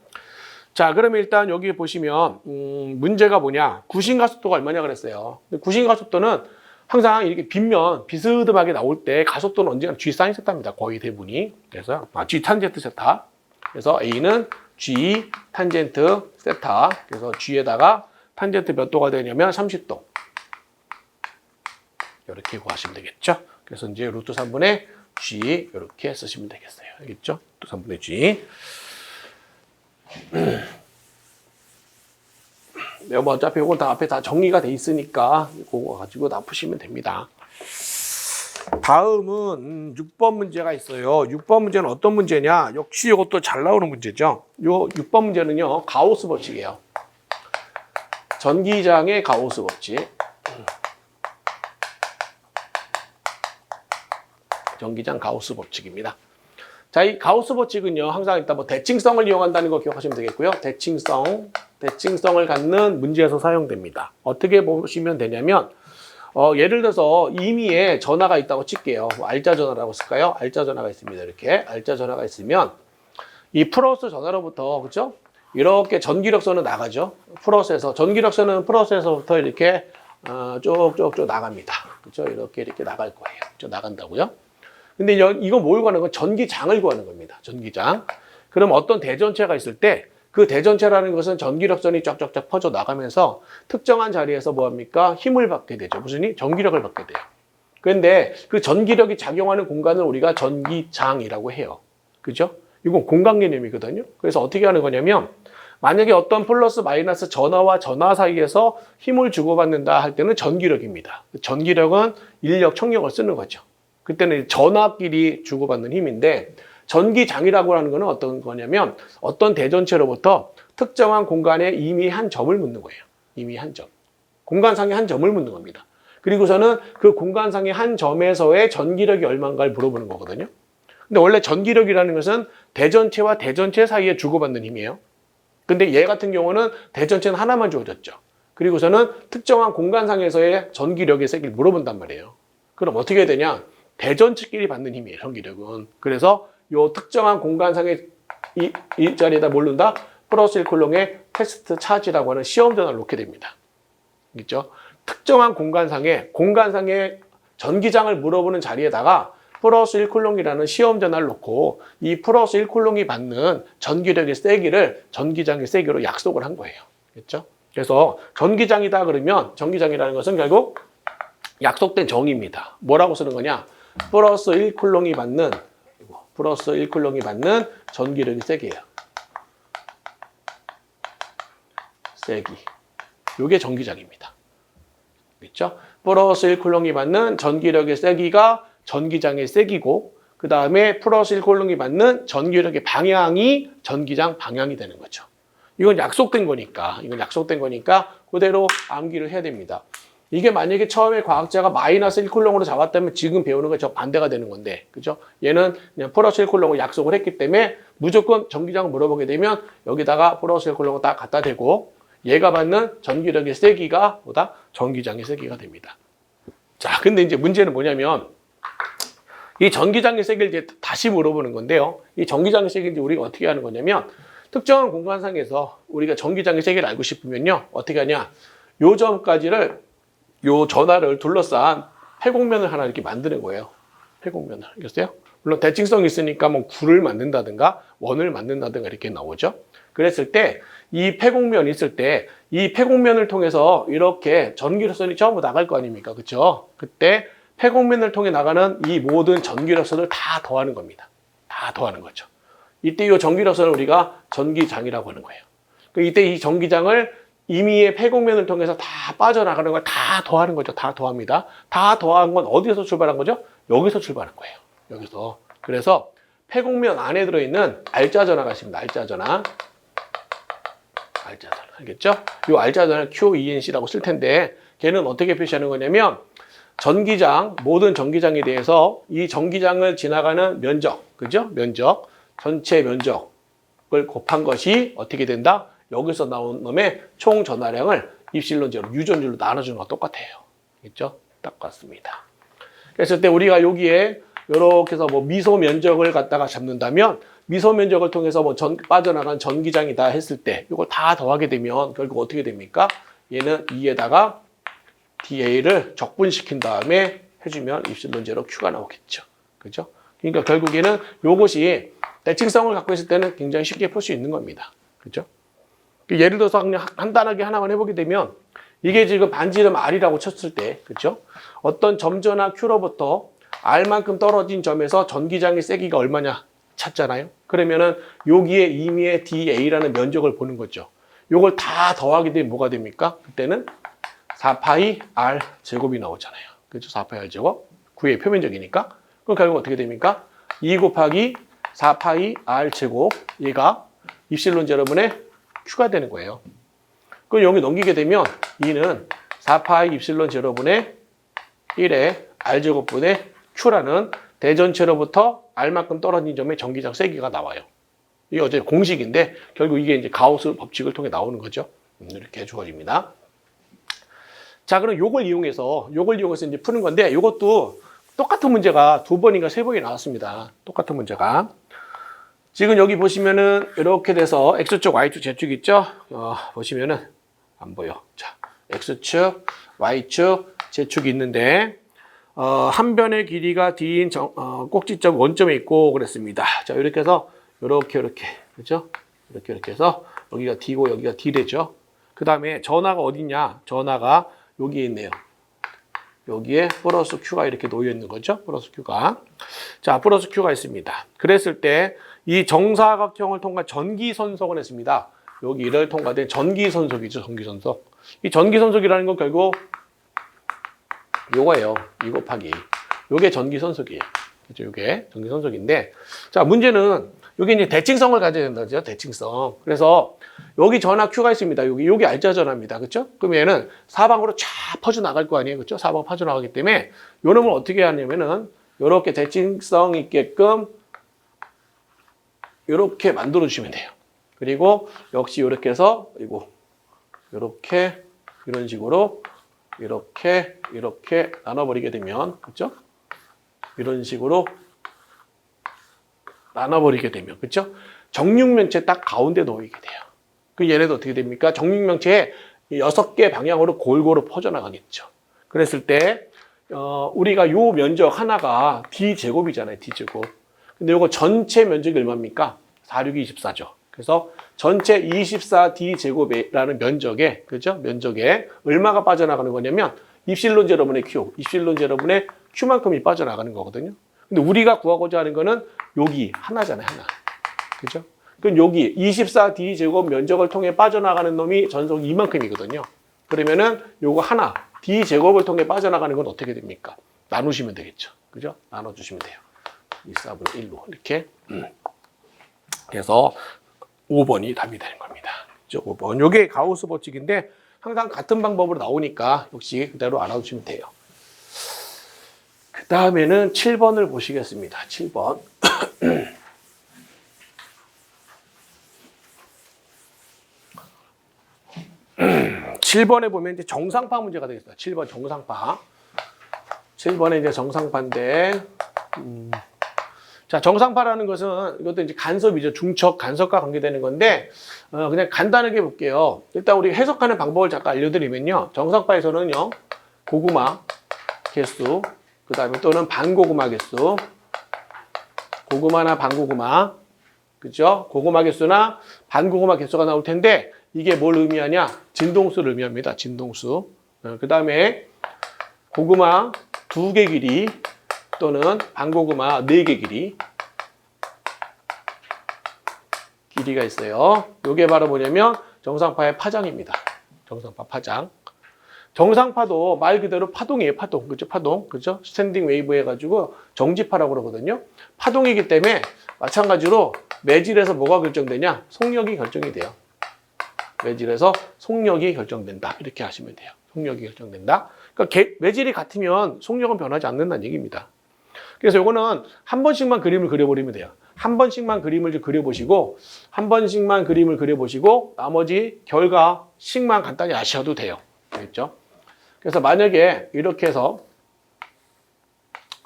자, 그러면 일단 여기 보시면 문제가 뭐냐? 구심가속도가 얼마냐 그랬어요. 구심가속도는 항상 이렇게 빗면 비스듬하게 나올 때 가속도는 언제나 G 사인 세타입니다. 거의 대부분이. 그래서 G 탄젠트 세타. 그래서 A는 G 탄젠트 세타. 그래서 G에다가 탄젠트 몇 도가 되냐면 30도. 이렇게 구하시면 되겠죠. 그래서 이제 루트 3분의 G 이렇게 쓰시면 되겠어요. 알겠죠? 루트 3분의 G. 뭐 어차피 이건 다 앞에 다 정리가 돼 있으니까 그거 가지고 다 푸시면 됩니다. 다음은 6번 문제가 있어요. 6번 문제는 어떤 문제냐? 역시 이것도 잘 나오는 문제죠. 요 6번 문제는요, 가우스 법칙이에요. 전기장의 가우스 법칙. 전기장 가우스 법칙입니다. 자, 이 가우스 법칙은요, 항상 일단 뭐 대칭성을 이용한다는 거 기억하시면 되겠고요. 대칭성을 갖는 문제에서 사용됩니다. 어떻게 보시면 되냐면, 예를 들어서 임의에 전화가 있다고 칠게요. 뭐 알짜 전화라고 쓸까요? 알짜 전화가 있습니다. 이렇게 알짜 전화가 있으면 이 플러스 전화로부터, 그렇죠? 이렇게 전기력선은 나가죠. 전기력선은 플러스에서부터 이렇게 쭉쭉쭉 나갑니다. 그렇죠? 이렇게 나갈 거예요. 그렇죠? 나간다고요. 근데 이건 뭘 구하는 건 전기장을 구하는 겁니다. 전기장. 그럼 어떤 대전체가 있을 때 그 대전체라는 것은 전기력선이 쫙쫙쫙 퍼져 나가면서 특정한 자리에서 뭐합니까? 힘을 받게 되죠. 무슨 힘? 전기력을 받게 돼요. 그런데 그 전기력이 작용하는 공간을 우리가 전기장이라고 해요. 그죠? 이건 공간 개념이거든요. 그래서 어떻게 하는 거냐면 만약에 어떤 플러스 마이너스 전하와 전하 사이에서 힘을 주고받는다 할 때는 전기력입니다. 전기력은 인력, 청력을 쓰는 거죠. 그때는 전하끼리 주고받는 힘인데 전기장이라고 하는 거는 어떤 거냐면 어떤 대전체로부터 특정한 공간에 이미 한 점을 묻는 거예요. 이미 한 점. 공간상에 한 점을 묻는 겁니다. 그리고서는 그 공간상의 한 점에서의 전기력이 얼마인가를 물어보는 거거든요. 근데 원래 전기력이라는 것은 대전체와 대전체 사이에 주고받는 힘이에요. 근데 얘 같은 경우는 대전체는 하나만 주어졌죠. 그리고서는 특정한 공간상에서의 전기력의 세기를 물어본단 말이에요. 그럼 어떻게 해야 되냐? 대전체끼리 받는 힘이에요, 전기력은. 그래서 요 특정한 공간상의 이 자리에다 뭘 넣는다? 플러스 1쿨롱의 테스트 차지라고 하는 시험 전화를 놓게 됩니다. 있죠? 특정한 공간상의 전기장을 물어보는 자리에다가 플러스 1쿨롱이라는 시험 전화를 놓고 이 플러스 1쿨롱이 받는 전기력의 세기를 전기장의 세기로 약속을 한 거예요. 그렇죠? 그래서 전기장이다 그러면 전기장이라는 것은 결국 약속된 정의입니다. 뭐라고 쓰는 거냐? 플러스 1쿨롱이 받는 전기력의 세기예요. 세기. 이게 전기장입니다. 그렇죠? 플러스 1쿨롱이 받는 전기력의 세기가 전기장의 세기고 그 다음에 플러스 1쿨롱이 받는 전기력의 방향이 전기장 방향이 되는 거죠. 이건 약속된 거니까 그대로 암기를 해야 됩니다. 이게 만약에 처음에 과학자가 마이너스 1쿨롱으로 잡았다면 지금 배우는 거 저 반대가 되는 건데, 그죠? 얘는 그냥 플러스 1쿨롱을 약속을 했기 때문에 무조건 전기장을 물어보게 되면 여기다가 플러스 1쿨롱을 딱 갖다 대고 얘가 받는 전기력의 세기가 뭐다? 전기장의 세기가 됩니다. 자, 근데 이제 문제는 뭐냐면 이 전기장의 세기를 이제 다시 물어보는 건데요. 이 전기장의 세기를 우리가 어떻게 하는 거냐면 특정한 공간상에서 우리가 전기장의 세기를 알고 싶으면요. 어떻게 하냐? 요 점까지를 요 전하를 둘러싼 회곡면을 하나 이렇게 만드는 거예요. 회곡면을. 알겠어요? 물론 대칭성이 있으니까 뭐 구를 만든다든가 원을 만든다든가 이렇게 나오죠. 그랬을 때 이 회곡면이 있을 때 이 회곡면을 통해서 이렇게 전기력선이 전부 나갈 거 아닙니까? 그렇죠? 그때 회곡면을 통해 나가는 이 모든 전기력선을 다 더하는 겁니다. 다 더하는 거죠. 이때 이 전기력선을 우리가 전기장이라고 하는 거예요. 이때 이 전기장을 임의의 회곡면을 통해서 다 빠져나가는 걸 다 더하는 거죠. 다 더합니다. 다 더한 건 어디서 출발한 거죠? 여기서 출발한 거예요. 여기서. 그래서 회곡면 안에 들어있는 알짜 전하가 있습니다. 알짜 전하. 알겠죠? 이 알짜 전하를 QENC라고 쓸 텐데 걔는 어떻게 표시하는 거냐면 전기장, 모든 전기장에 대해서 이 전기장을 지나가는 면적, 그죠? 면적, 전체 면적을 곱한 것이 어떻게 된다? 여기서 나온 놈의 총 전하량을 입실론 제로, 유전율로 나눠주는 거와 똑같아요. 있죠? 똑같습니다. 그랬을 때 우리가 여기에 이렇게 해서 뭐 미소 면적을 갖다가 잡는다면 미소 면적을 통해서 뭐 빠져나간 전기장이다 했을 때 이걸 다 더하게 되면 결국 어떻게 됩니까? 얘는 2에다가 DA를 적분시킨 다음에 해주면 입실론 제로 Q가 나오겠죠. 그죠? 그러니까 결국에는 이것이 대칭성을 갖고 있을 때는 굉장히 쉽게 풀 수 있는 겁니다. 그죠? 예를 들어서 그냥 간단하게 하나만 해보게 되면 이게 지금 반지름 R이라고 쳤을 때, 그렇죠? 어떤 점전하 Q로부터 R만큼 떨어진 점에서 전기장의 세기가 얼마냐 찾잖아요. 그러면은 여기에 임의의 DA라는 면적을 보는 거죠. 요걸 다 더하게 되면 뭐가 됩니까? 그때는 4파이 r 제곱이 나오잖아요. 그렇죠? 4파이 r 제곱. 9의 표면적이니까. 그럼 결국 어떻게 됩니까? 2 곱하기 4파이 r 제곱 얘가 입실론 제로분의 q가 되는 거예요. 그럼 여기 넘기게 되면 2는 4파이 입실론 제로분의 1의 r 제곱분의 q라는 대전체로부터 r만큼 떨어진 점의 전기장 세기가 나와요. 이게 어제 공식인데 결국 이게 이제 가우스 법칙을 통해 나오는 거죠. 이렇게 주어집니다. 자, 그럼 요걸 이용해서 이제 푸는 건데 이것도 똑같은 문제가 2번인가 3번이 나왔습니다. 똑같은 문제가. 지금 여기 보시면은 이렇게 돼서 X축, Y축, Z축 있죠? 보시면은 안 보여. 자, X축, Y축, Z축이 있는데 한 변의 길이가 D인 꼭지점 원점에 있고 그랬습니다. 자, 이렇게 해서 이렇게 그렇죠? 이렇게 해서 여기가 D고 여기가 D래죠. 그 다음에 전하가 어디냐? 전하가 여기에 있네요. 여기에 플러스 Q가 이렇게 놓여 있는 거죠. 플러스 Q가. 자, 플러스 Q가 있습니다. 그랬을 때 이 정사각형을 통과한 전기선속을 했습니다. 여기를 통과된 전기선속이죠. 전기선속. 이 전기선속이라는 건 결국 요거예요. 2 곱하기. 요게 전기선속이에요. 그죠? 요게 전기선속인데. 자, 문제는 요게 이제 대칭성을 가져야 된다죠. 대칭성. 그래서 여기 전하 Q가 있습니다. 여기 알짜 전하입니다. 그렇죠? 그러면 얘는 사방으로 쫙 퍼져 나갈 거 아니에요. 그렇죠? 사방 퍼져 나가기 때문에 요 놈을 어떻게 하냐면은 요렇게 대칭성 있게끔 요렇게 만들어 주시면 돼요. 그리고 역시 요렇게 해서 요렇게 이런 식으로 이렇게 나눠버리게 되면 그렇죠? 이런 식으로 나눠버리게 되면 그렇죠? 정육면체 딱 가운데 놓이게 돼요. 그 얘네도 어떻게 됩니까? 정육면체에 6개 방향으로 골고루 퍼져나가겠죠. 그랬을 때 우리가 요 면적 하나가 D제곱이잖아요. D제곱. 근데 요거 전체 면적이 얼마입니까? 4, 6, 24죠. 그래서 전체 24D제곱이라는 면적에, 그죠? 면적에 얼마가 빠져나가는 거냐면 입실론 제로분의 Q, 입실론 제로분의 Q만큼이 빠져나가는 거거든요. 근데 우리가 구하고자 하는 거는 여기 하나잖아요. 하나. 그죠? 그럼 여기 24D제곱 면적을 통해 빠져나가는 놈이 전속 이만큼이거든요. 그러면은 요거 하나, D제곱을 통해 빠져나가는 건 어떻게 됩니까? 나누시면 되겠죠. 그죠? 나눠주시면 돼요. 24분의 1로 이렇게. 그래서 5번이 답이 되는 겁니다. 5번. 요게 가우스 법칙인데 항상 같은 방법으로 나오니까 역시 그대로 알아두시면 돼요. 그 다음에는 7번을 보시겠습니다. 7번. 7번에 보면 이제 정상파 문제가 되겠습니다. 7번 정상파. 7번에 이제 정상파인데, 자, 정상파라는 것은 이것도 이제 간섭이죠. 중첩, 간섭과 관계되는 건데, 그냥 간단하게 볼게요. 일단 우리 해석하는 방법을 잠깐 알려드리면요. 정상파에서는요, 고구마 개수, 그 다음에 또는 반고구마 개수, 고구마나 반고구마, 그죠? 고구마 개수나 반고구마 개수가 나올 텐데, 이게 뭘 의미하냐? 진동수를 의미합니다. 진동수. 그 다음에 고구마 2개 길이 또는 반고구마 4개 길이가 있어요. 이게 바로 뭐냐면 정상파의 파장입니다. 정상파 파장. 정상파도 말 그대로 파동이에요. 파동. 그죠? 파동. 그죠? 스탠딩 웨이브 해가지고 정지파라고 그러거든요. 파동이기 때문에 마찬가지로 매질에서 뭐가 결정되냐? 속력이 결정이 돼요. 매질에서 속력이 결정된다. 이렇게 하시면 돼요. 속력이 결정된다. 그러니까 매질이 같으면 속력은 변하지 않는다는 얘기입니다. 그래서 이거는 한 번씩만 그림을 그려버리면 돼요. 한 번씩만 그림을 좀 그려보시고, 한 번씩만 그림을 그려보시고, 나머지 결과식만 간단히 아셔도 돼요. 알겠죠? 그래서 만약에 이렇게 해서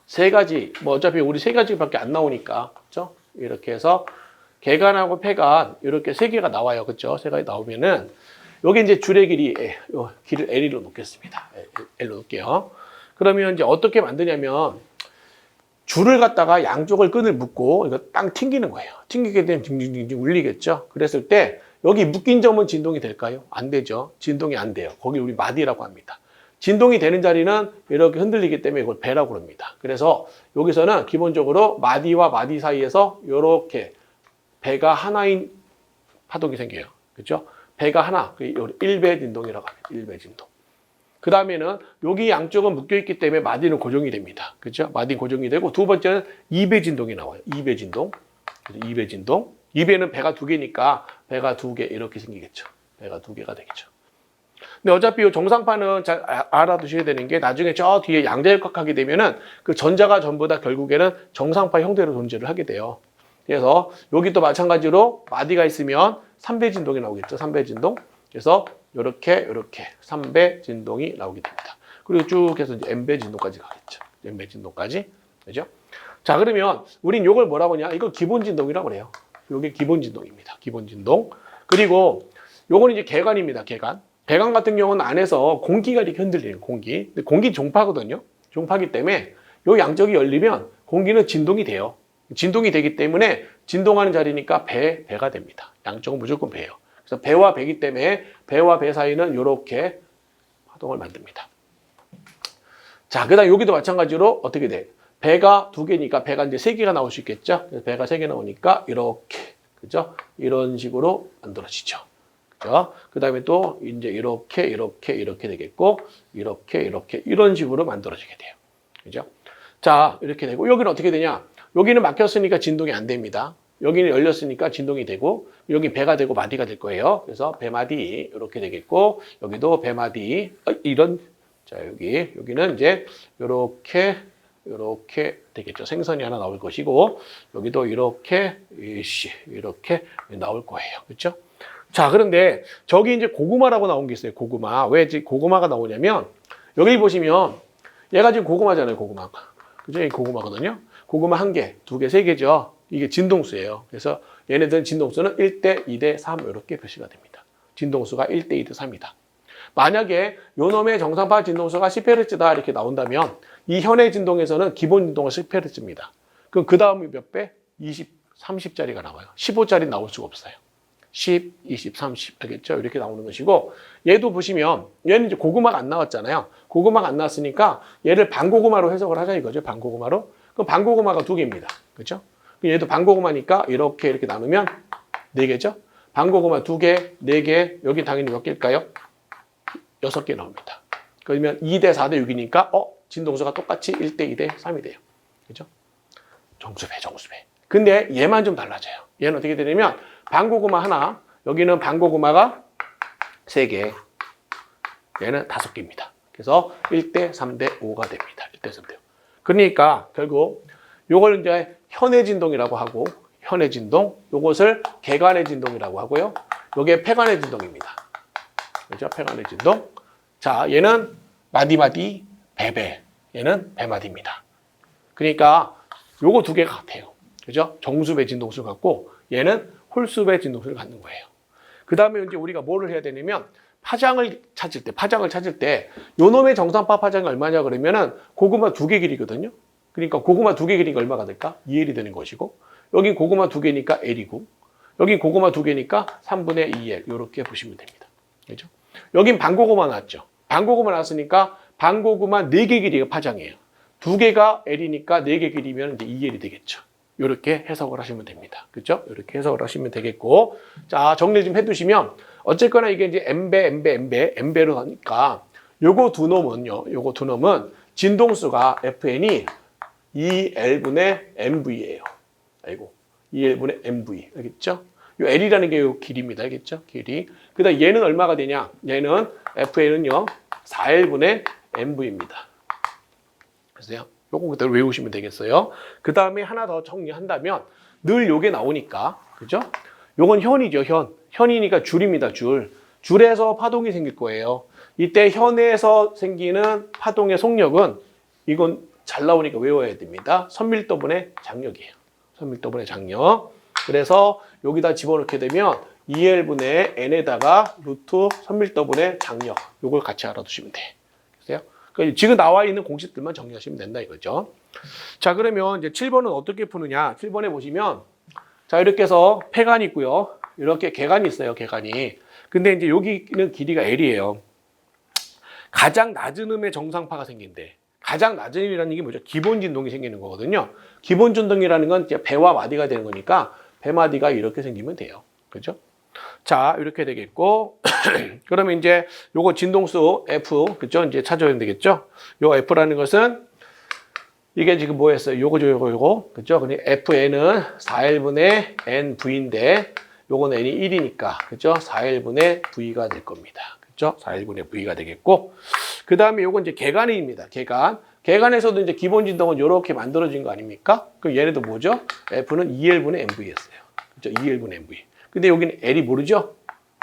세 가지, 뭐 어차피 우리 세 가지밖에 안 나오니까, 그렇죠? 이렇게 해서 개간하고 폐간 이렇게 세 개가 나와요. 그렇죠? 세 가지 나오면은 여기 이제 줄의 길이 길을 L로 놓겠습니다. L로 놓을게요. 그러면 이제 어떻게 만드냐면 줄을 갖다가 양쪽을 끈을 묶고 이거 땅 튕기는 거예요. 튕기게 되면 징징징징 울리겠죠. 그랬을 때 여기 묶인 점은 진동이 될까요? 안 되죠. 진동이 안 돼요. 거기 우리 마디라고 합니다. 진동이 되는 자리는 이렇게 흔들리기 때문에 이걸 배라고 합니다. 그래서 여기서는 기본적으로 마디와 마디 사이에서 이렇게 배가 하나인 파동이 생겨요. 그렇죠? 배가 하나, 1배 진동이라고 합니다. 1배 진동. 그 다음에는 여기 양쪽은 묶여있기 때문에 마디는 고정이 됩니다. 그렇죠? 마디 고정이 되고 두 번째는 2배 진동이 나와요. 2배 진동. 2배 진동. 2배는 배가 두 개니까 배가 두 개 이렇게 생기겠죠. 배가 두 개가 되겠죠. 근데 어차피 이 정상파는 잘 알아두셔야 되는 게 나중에 저 뒤에 양자역학하게 되면은 그 전자가 전부 다 결국에는 정상파 형태로 존재를 하게 돼요. 그래서 여기도 마찬가지로 마디가 있으면 3배 진동이 나오겠죠. 3배 진동. 그래서 이렇게 3배 진동이 나오게 됩니다. 그리고 쭉 해서 이제 n배 진동까지 가겠죠. n배 진동까지. 그죠? 자, 그러면 우린 이걸 뭐라고 하냐? 이거 기본 진동이라고 그래요. 이게 기본 진동입니다. 기본 진동. 그리고 요거는 이제 개관입니다. 개관. 개관 같은 경우는 안에서 공기가 이렇게 흔들리는 공기. 근데 공기 종파거든요. 종파기 때문에 요 양쪽이 열리면 공기는 진동이 돼요. 진동이 되기 때문에 진동하는 자리니까 배가 됩니다. 양쪽은 무조건 배예요. 그래서 배와 배기 때문에 배와 배 사이는 이렇게 파동을 만듭니다. 자, 그 다음 여기도 마찬가지로 어떻게 돼? 배가 두 개니까 배가 이제 세 개가 나올 수 있겠죠? 그래서 배가 세 개 나오니까 이렇게, 그죠? 이런 식으로 만들어지죠. 그죠? 그 다음에 또 이제 이렇게 되겠고, 이렇게, 이런 식으로 만들어지게 돼요. 그죠? 자, 이렇게 되고, 여기는 어떻게 되냐? 여기는 막혔으니까 진동이 안 됩니다. 여기는 열렸으니까 진동이 되고, 여기 배가 되고 마디가 될 거예요. 그래서 배마디, 이렇게 되겠고, 여기도 배마디, 이런, 자, 여기는 이제, 이렇게 되겠죠. 생선이 하나 나올 것이고, 여기도 이렇게 나올 거예요. 그렇죠? 자, 그런데 저기 이제 고구마라고 나온 게 있어요. 고구마. 왜 고구마가 나오냐면, 여기 보시면, 얘가 지금 고구마잖아요. 고구마가. 그죠? 이 고구마거든요. 고구마 한 개, 두 개, 세 개죠. 이게 진동수예요. 그래서 얘네들은 진동수는 1대, 2대, 3 이렇게 표시가 됩니다. 진동수가 1대, 2대, 3이다. 만약에 요놈의 정상파 진동수가 10Hz다 이렇게 나온다면 이 현의 진동에서는 기본 진동은 10Hz입니다. 그럼 그 다음이 몇 배? 20, 30짜리가 나와요. 15짜리 나올 수가 없어요. 10, 20, 30 알겠죠? 이렇게 나오는 것이고 얘도 보시면 얘는 이제 고구마가 안 나왔잖아요. 고구마가 안 나왔으니까 얘를 반고구마로 해석을 하자 이거죠. 반고구마로. 그럼 반고구마가 두 개입니다. 그렇죠? 얘도 반고구마니까 이렇게 나누면 네 개죠? 반고구마 두 개, 네 개, 여기 당연히 몇 개일까요? 6개 나옵니다. 그러면 2대 4대 6이니까 진동수가 똑같이 1대 2대 3이 돼요. 그죠? 정수배. 근데 얘만 좀 달라져요. 얘는 어떻게 되냐면 반고구마 하나, 여기는 반고구마가 3개, 얘는 5개입니다. 그래서 1대 3대 5가 됩니다. 1대 3대 5. 그러니까 결국 요걸 이제 현의 진동이라고 하고 현의 진동, 요것을 개관의 진동이라고 하고요. 요게 폐관의 진동입니다. 그렇죠? 폐관의 진동. 자, 얘는 마디마디, 배배. 얘는 배마디입니다. 그러니까 요거 두 개가 같아요. 그죠? 정수배 진동수를 갖고 얘는 홀수배 진동수를 갖는 거예요. 그 다음에 이제 우리가 뭐를 해야 되냐면 파장을 찾을 때 요놈의 정상파 파장이 얼마냐 그러면은 고구마 두 개 길이거든요. 그러니까 고구마 두 개 길이가 얼마가 될까? 2L이 되는 것이고 여긴 고구마 두 개니까 L이고 여긴 고구마 두 개니까 3분의 2L 이렇게 보시면 됩니다. 그렇죠? 여긴 반고구마 나왔죠. 반고구마 나왔으니까 반고구마 4개 길이가 파장이에요. 두 개가 L이니까 4개 길이면 이제 2L이 되겠죠. 이렇게 해석을 하시면 됩니다. 그렇죠? 이렇게 해석을 하시면 되겠고 자, 정리 좀 해두시면 어쨌거나 이게 이제 N배로 하니까 요거 두 놈은 진동수가 FN이 2L분의 MV예요. 아이고, 2L분의 MV. 알겠죠? 요 L이라는 게 요 길이입니다. 알겠죠? 길이. 그 다음 얘는 얼마가 되냐? 얘는 FN은요, 4L분의 MV입니다. 그래서 요거 그대로 외우시면 되겠어요. 그 다음에 하나 더 정리한다면 늘 요게 나오니까, 그죠? 요건 현이죠, 현. 현이니까 줄입니다, 줄. 줄에서 파동이 생길 거예요. 이때 현에서 생기는 파동의 속력은 이건 잘 나오니까 외워야 됩니다. 선밀도분의 장력이에요. 선밀도분의 장력. 그래서 여기다 집어넣게 되면 2L분의 N에다가 루트 선밀도분의 장력. 요걸 같이 알아두시면 돼. 그래서 그러니까 지금 나와 있는 공식들만 정리하시면 된다 이거죠. 자, 그러면 이제 7번은 어떻게 푸느냐? 7번에 보시면 자, 이렇게 해서 폐관이 있고요. 이렇게 개관이 있어요, 개관이. 근데 이제 여기는 길이가 L이에요. 가장 낮은 음의 정상파가 생긴대. 가장 낮은 음이라는 게 뭐죠? 기본 진동이 생기는 거거든요. 기본 진동이라는 건 이제 배와 마디가 되는 거니까 배마디가 이렇게 생기면 돼요. 그죠? 자, 이렇게 되겠고, 그러면 이제 요거 진동수 F, 그죠? 이제 찾아야 되겠죠? 요 F라는 것은 이게 지금 뭐였어요? 요거, 그죠? 그러니 FN은 4L분의 NV인데, 요거는 N이 1이니까, 그죠? 4L분의 V가 될 겁니다. 그죠? 4L분의 V가 되겠고, 그 다음에 요건 이제 개간입니다. 개간. 개간에서도 이제 기본 진동은 요렇게 만들어진 거 아닙니까? 그럼 얘네도 뭐죠? F는 2L분의 NV였어요. 그죠? 2L분의 NV. 근데 여기는 L이 모르죠?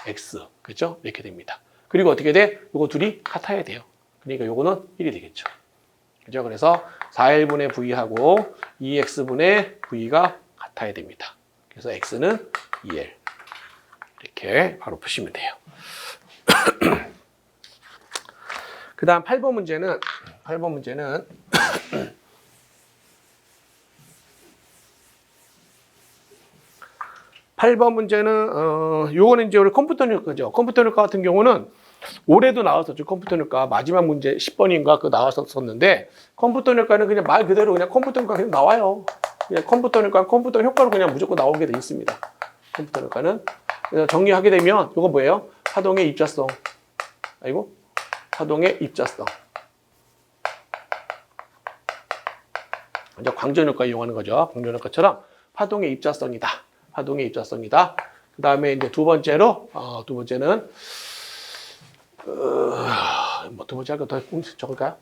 X. 그죠? 이렇게 됩니다. 그리고 어떻게 돼? 요거 둘이 같아야 돼요. 그러니까 요거는 1이 되겠죠. 그죠? 그래서 4L분의 V하고 2X분의 V가 같아야 됩니다. 그래서 X는 2L. 이렇게 바로 푸시면 돼요. 그 다음 8번 문제는 8번 문제는 요거는 이제 우리 컴퓨터 교과죠. 컴퓨터 교과 같은 경우는 올해도 나왔었죠. 컴퓨터 교과 마지막 문제 10번인가 그 나왔었는데 컴퓨터 교과는 그냥 말 그대로 그냥 컴퓨터 교과 그냥 나와요. 그냥 컴퓨터 교과 컴퓨터 효과로 그냥 무조건 나오게 돼 있습니다. 컴퓨터 교과는 그래서 정리하게 되면 요거 뭐예요? 파동의 입자성. 파동의 입자성. 이제 광전효과 이용하는 거죠. 광전효과처럼 파동의 입자성이다. 파동의 입자성이다. 그 다음에 이제 두 번째는 두 번째 할까 더 적을까요?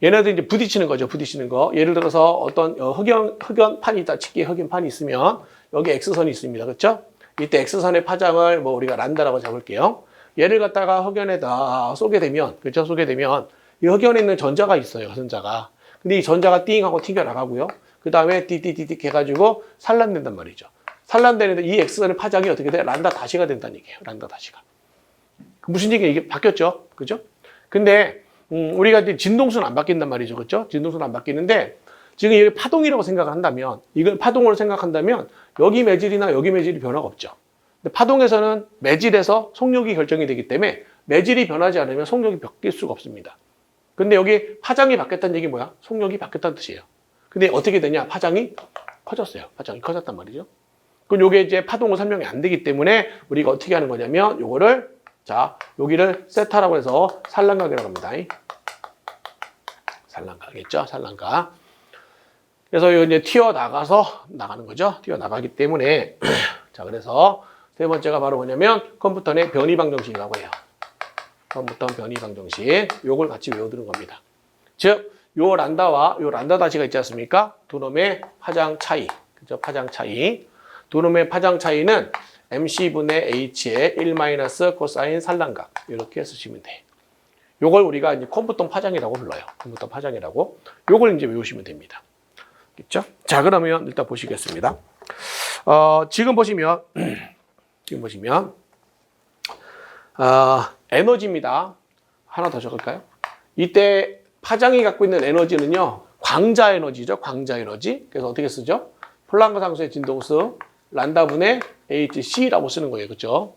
얘네들 이제 부딪히는 거죠. 부딪히는 거. 예를 들어서 어떤 흑연판이 있다. 치기에 흑연판이 있으면 여기 X선이 있습니다. 그렇죠? 이때 X선의 파장을 뭐 우리가 란다라고 잡을게요. 얘를 갖다가 흑연에다 쏘게 되면, 그렇죠? 쏘게 되면 이 흑연에 있는 전자가 있어요. 전자가. 근데 이 전자가 띵하고 튕겨나가고요. 그 다음에 띠띠띠띠 해가지고 산란된단 말이죠. 산란되는데 이 X선의 파장이 어떻게 돼? 란다 다시가 된다는 얘기예요. 란다 다시가. 무슨 얘기예요? 이게 바뀌었죠. 그죠? 근데 우리가 이제 진동수는 안 바뀐단 말이죠. 그렇죠? 진동수는 안 바뀌는데 지금 이게 파동이라고 생각을 한다면 이걸 파동으로 생각한다면 여기 매질이나 여기 매질이 변화가 없죠. 근데 파동에서는 매질에서 속력이 결정이 되기 때문에 매질이 변하지 않으면 속력이 바뀔 수가 없습니다. 근데 여기 파장이 바뀌었다는 얘기 뭐야? 속력이 바뀌었다는 뜻이에요. 근데 어떻게 되냐? 파장이 커졌어요. 파장이 커졌단 말이죠. 그럼 요게 이제 파동으로 설명이 안 되기 때문에 우리가 어떻게 하는 거냐면 요거를 자, 여기를 세타라고 해서 산란각이라고 합니다. 산란각이겠죠? 산란각. 그래서 이제 튀어나가서 나가는 거죠. 튀어나가기 때문에 자, 그래서 세 번째가 바로 뭐냐면 컴퓨터 내 변이 방정식이라고 해요. 컴퓨터 변이 방정식. 요걸 같이 외워두는 겁니다. 즉, 요 란다와 요 란다 다시가 있지 않습니까? 두 놈의 파장 차이. 그죠? 파장 차이. 두 놈의 파장 차이는 MC분의 H의 1 코사인 산란각. 이렇게 쓰시면 돼요. 요걸 우리가 이제 컴퓨터 파장이라고 불러요. 컴퓨터 파장이라고. 요걸 이제 외우시면 됩니다. 그렇죠? 자, 그러면 일단 보시겠습니다. 지금 보시면 에너지입니다. 하나 더 적을까요? 이때 파장이 갖고 있는 에너지는요, 광자 에너지죠. 광자 에너지. 그래서 어떻게 쓰죠? 플랑크 상수의 진동수 란다분의 hc라고 쓰는 거예요. 그렇죠?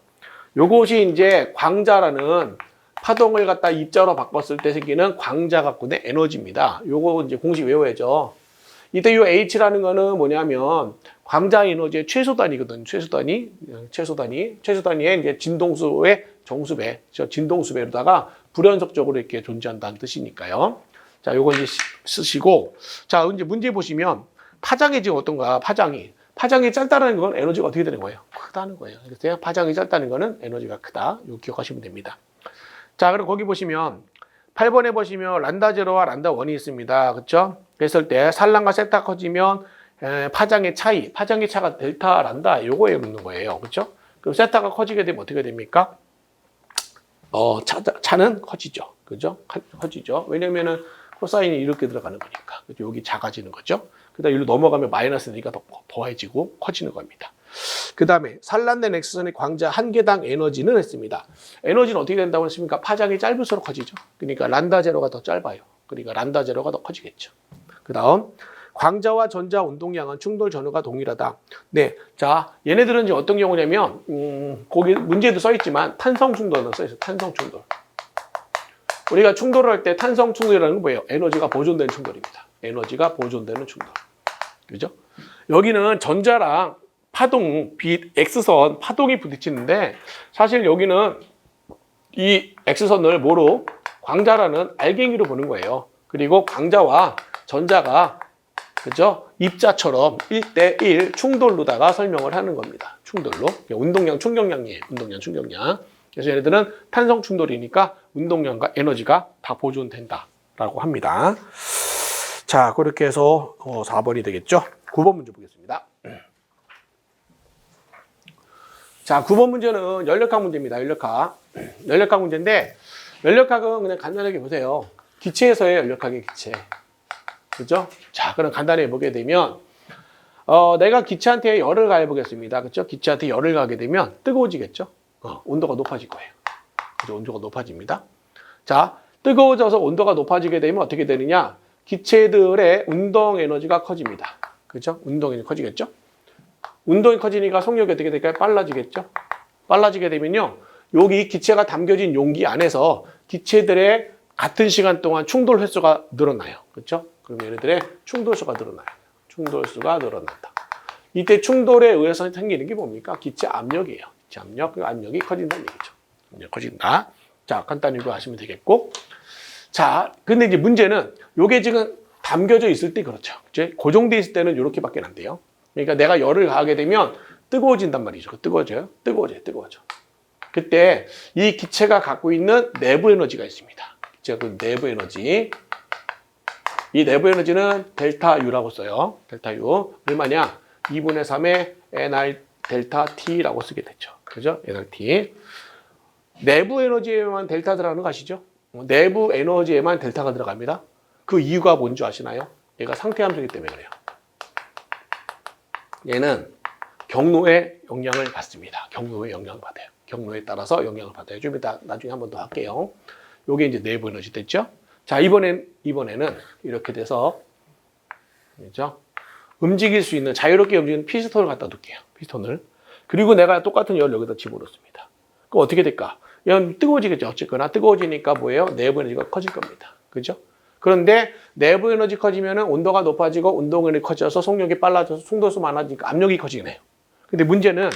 요것이 이제 광자라는 파동을 갖다 입자로 바꿨을 때 생기는 광자 갖고 있는 에너지입니다. 요거 이제 공식 외워야죠. 이때 요 h라는 거는 뭐냐면 광자 에너지의 최소 단위거든요. 최소 단위의 이제 진동수의 정수배, 진동수배로다가 불연속적으로 이렇게 존재한다는 뜻이니까요. 자, 요거 이제 쓰시고, 자, 이제 문제 보시면 파장이 지금 어떤가? 파장이 짧다는 건 에너지가 어떻게 되는 거예요? 크다는 거예요. 그래서 파장이 짧다는 거는 에너지가 크다. 이거 기억하시면 됩니다. 자, 그럼 거기 보시면 8번에 보시면 란다 제로와 란다 원이 있습니다. 그렇죠? 그랬을 때 산란과 세타 커지면 파장의 차가 델타 란다 요거에 묻는 거예요. 그렇죠? 그럼 세타가 커지게 되면 어떻게 됩니까? 차는 커지죠. 그죠? 커지죠. 왜냐면은 코사인이 이렇게 들어가는 거니까. 그죠? 여기 작아지는 거죠. 그 다음에 여기로 넘어가면 마이너스니까 더해지고 커지는 겁니다. 그 다음에 산란된 X선의 광자 한 개당 에너지는 했습니다. 에너지는 어떻게 된다고 했습니까? 파장이 짧을수록 커지죠. 그러니까 란다 제로가 더 짧아요. 그러니까 란다 제로가 더 커지겠죠. 그 다음 광자와 전자 운동량은 충돌 전후가 동일하다. 네, 자 얘네들은 이제 어떤 경우냐면 거기 문제도 써있지만 탄성 충돌은 써있어요. 탄성 충돌. 우리가 충돌을 할 때 탄성 충돌이라는 건 뭐예요? 에너지가 보존되는 충돌입니다. 에너지가 보존되는 충돌. 그죠? 여기는 전자랑 파동, X선 파동이 부딪히는데 사실 여기는 이 X선을 뭐로? 광자라는 알갱이로 보는 거예요. 그리고 광자와 전자가 그죠? 입자처럼 1대1 충돌로다가 설명을 하는 겁니다. 충돌로. 운동량, 충격량이에요. 운동량, 충격량. 그래서 얘네들은 탄성 충돌이니까 운동량과 에너지가 다 보존된다라고 합니다. 자, 그렇게 해서 4번이 되겠죠? 9번 문제 보겠습니다. 자, 9번 문제는 연력학 문제입니다. 연력학. 연력학 문제인데 연력학은 그냥 간단하게 보세요. 기체에서의 연력학의 기체. 그죠? 자, 그럼 간단히 보게 되면 내가 기체한테 열을 가해보겠습니다. 그죠? 기체한테 열을 가게 되면 뜨거워지겠죠? 온도가 높아질 거예요. 그죠? 온도가 높아집니다. 자, 뜨거워져서 온도가 높아지게 되면 어떻게 되느냐? 기체들의 운동 에너지가 커집니다. 그죠? 운동 에너지 커지겠죠? 운동이 커지니까 속력이 어떻게 될까요? 빨라지겠죠? 빨라지게 되면요. 여기 기체가 담겨진 용기 안에서 기체들의 같은 시간 동안 충돌 횟수가 늘어나요. 그렇죠? 그럼 얘네들의 충돌수가 늘어나요. 충돌수가 늘어난다. 이때 충돌에 의해서 생기는 게 뭡니까? 기체 압력이에요. 기체 압력, 그 압력이 커진다는 얘기죠. 압력 커진다. 자, 간단히 이거 하시면 되겠고. 자, 근데 이제 문제는 요게 지금 담겨져 있을 때 그렇죠. 이제 고정돼 있을 때는 이렇게밖에 안 돼요. 그러니까 내가 열을 가하게 되면 뜨거워진단 말이죠. 뜨거워져요? 뜨거워져. 그때 이 기체가 갖고 있는 내부 에너지가 있습니다. 기체가 그 내부 에너지. 이 내부 에너지는 델타 U라고 써요. 델타 U. 얼마냐? 2분의 3의 nR 델타 T라고 쓰게 되죠. 그죠? nRT. 내부 에너지에만 델타 들어가는 거 아시죠? 내부 에너지에만 델타가 들어갑니다. 그 이유가 뭔지 아시나요? 얘가 상태 함수이기 때문에 그래요. 얘는 경로에 영향을 받습니다. 경로에 영향을 받아요. 경로에 따라서 영향을 받아요. 좀 이따 나중에 한 번 더 할게요. 요게 이제 내부 에너지 됐죠? 자, 이번에는 이렇게 돼서 그렇죠? 움직일 수 있는 자유롭게 움직이는 피스톤을 갖다 둘게요. 피스톤을. 그리고 내가 똑같은 열을 여기다 집어넣습니다. 그럼 어떻게 될까? 얘는 뜨거워지겠죠. 어쨌거나 뜨거워지니까 뭐예요? 내부 에너지가 커질 겁니다. 그죠? 그런데 내부 에너지 커지면은 온도가 높아지고 운동 에너지 커져서 속력이 빨라져서 충돌수 많아지니까 압력이 커지네요. 근데 문제는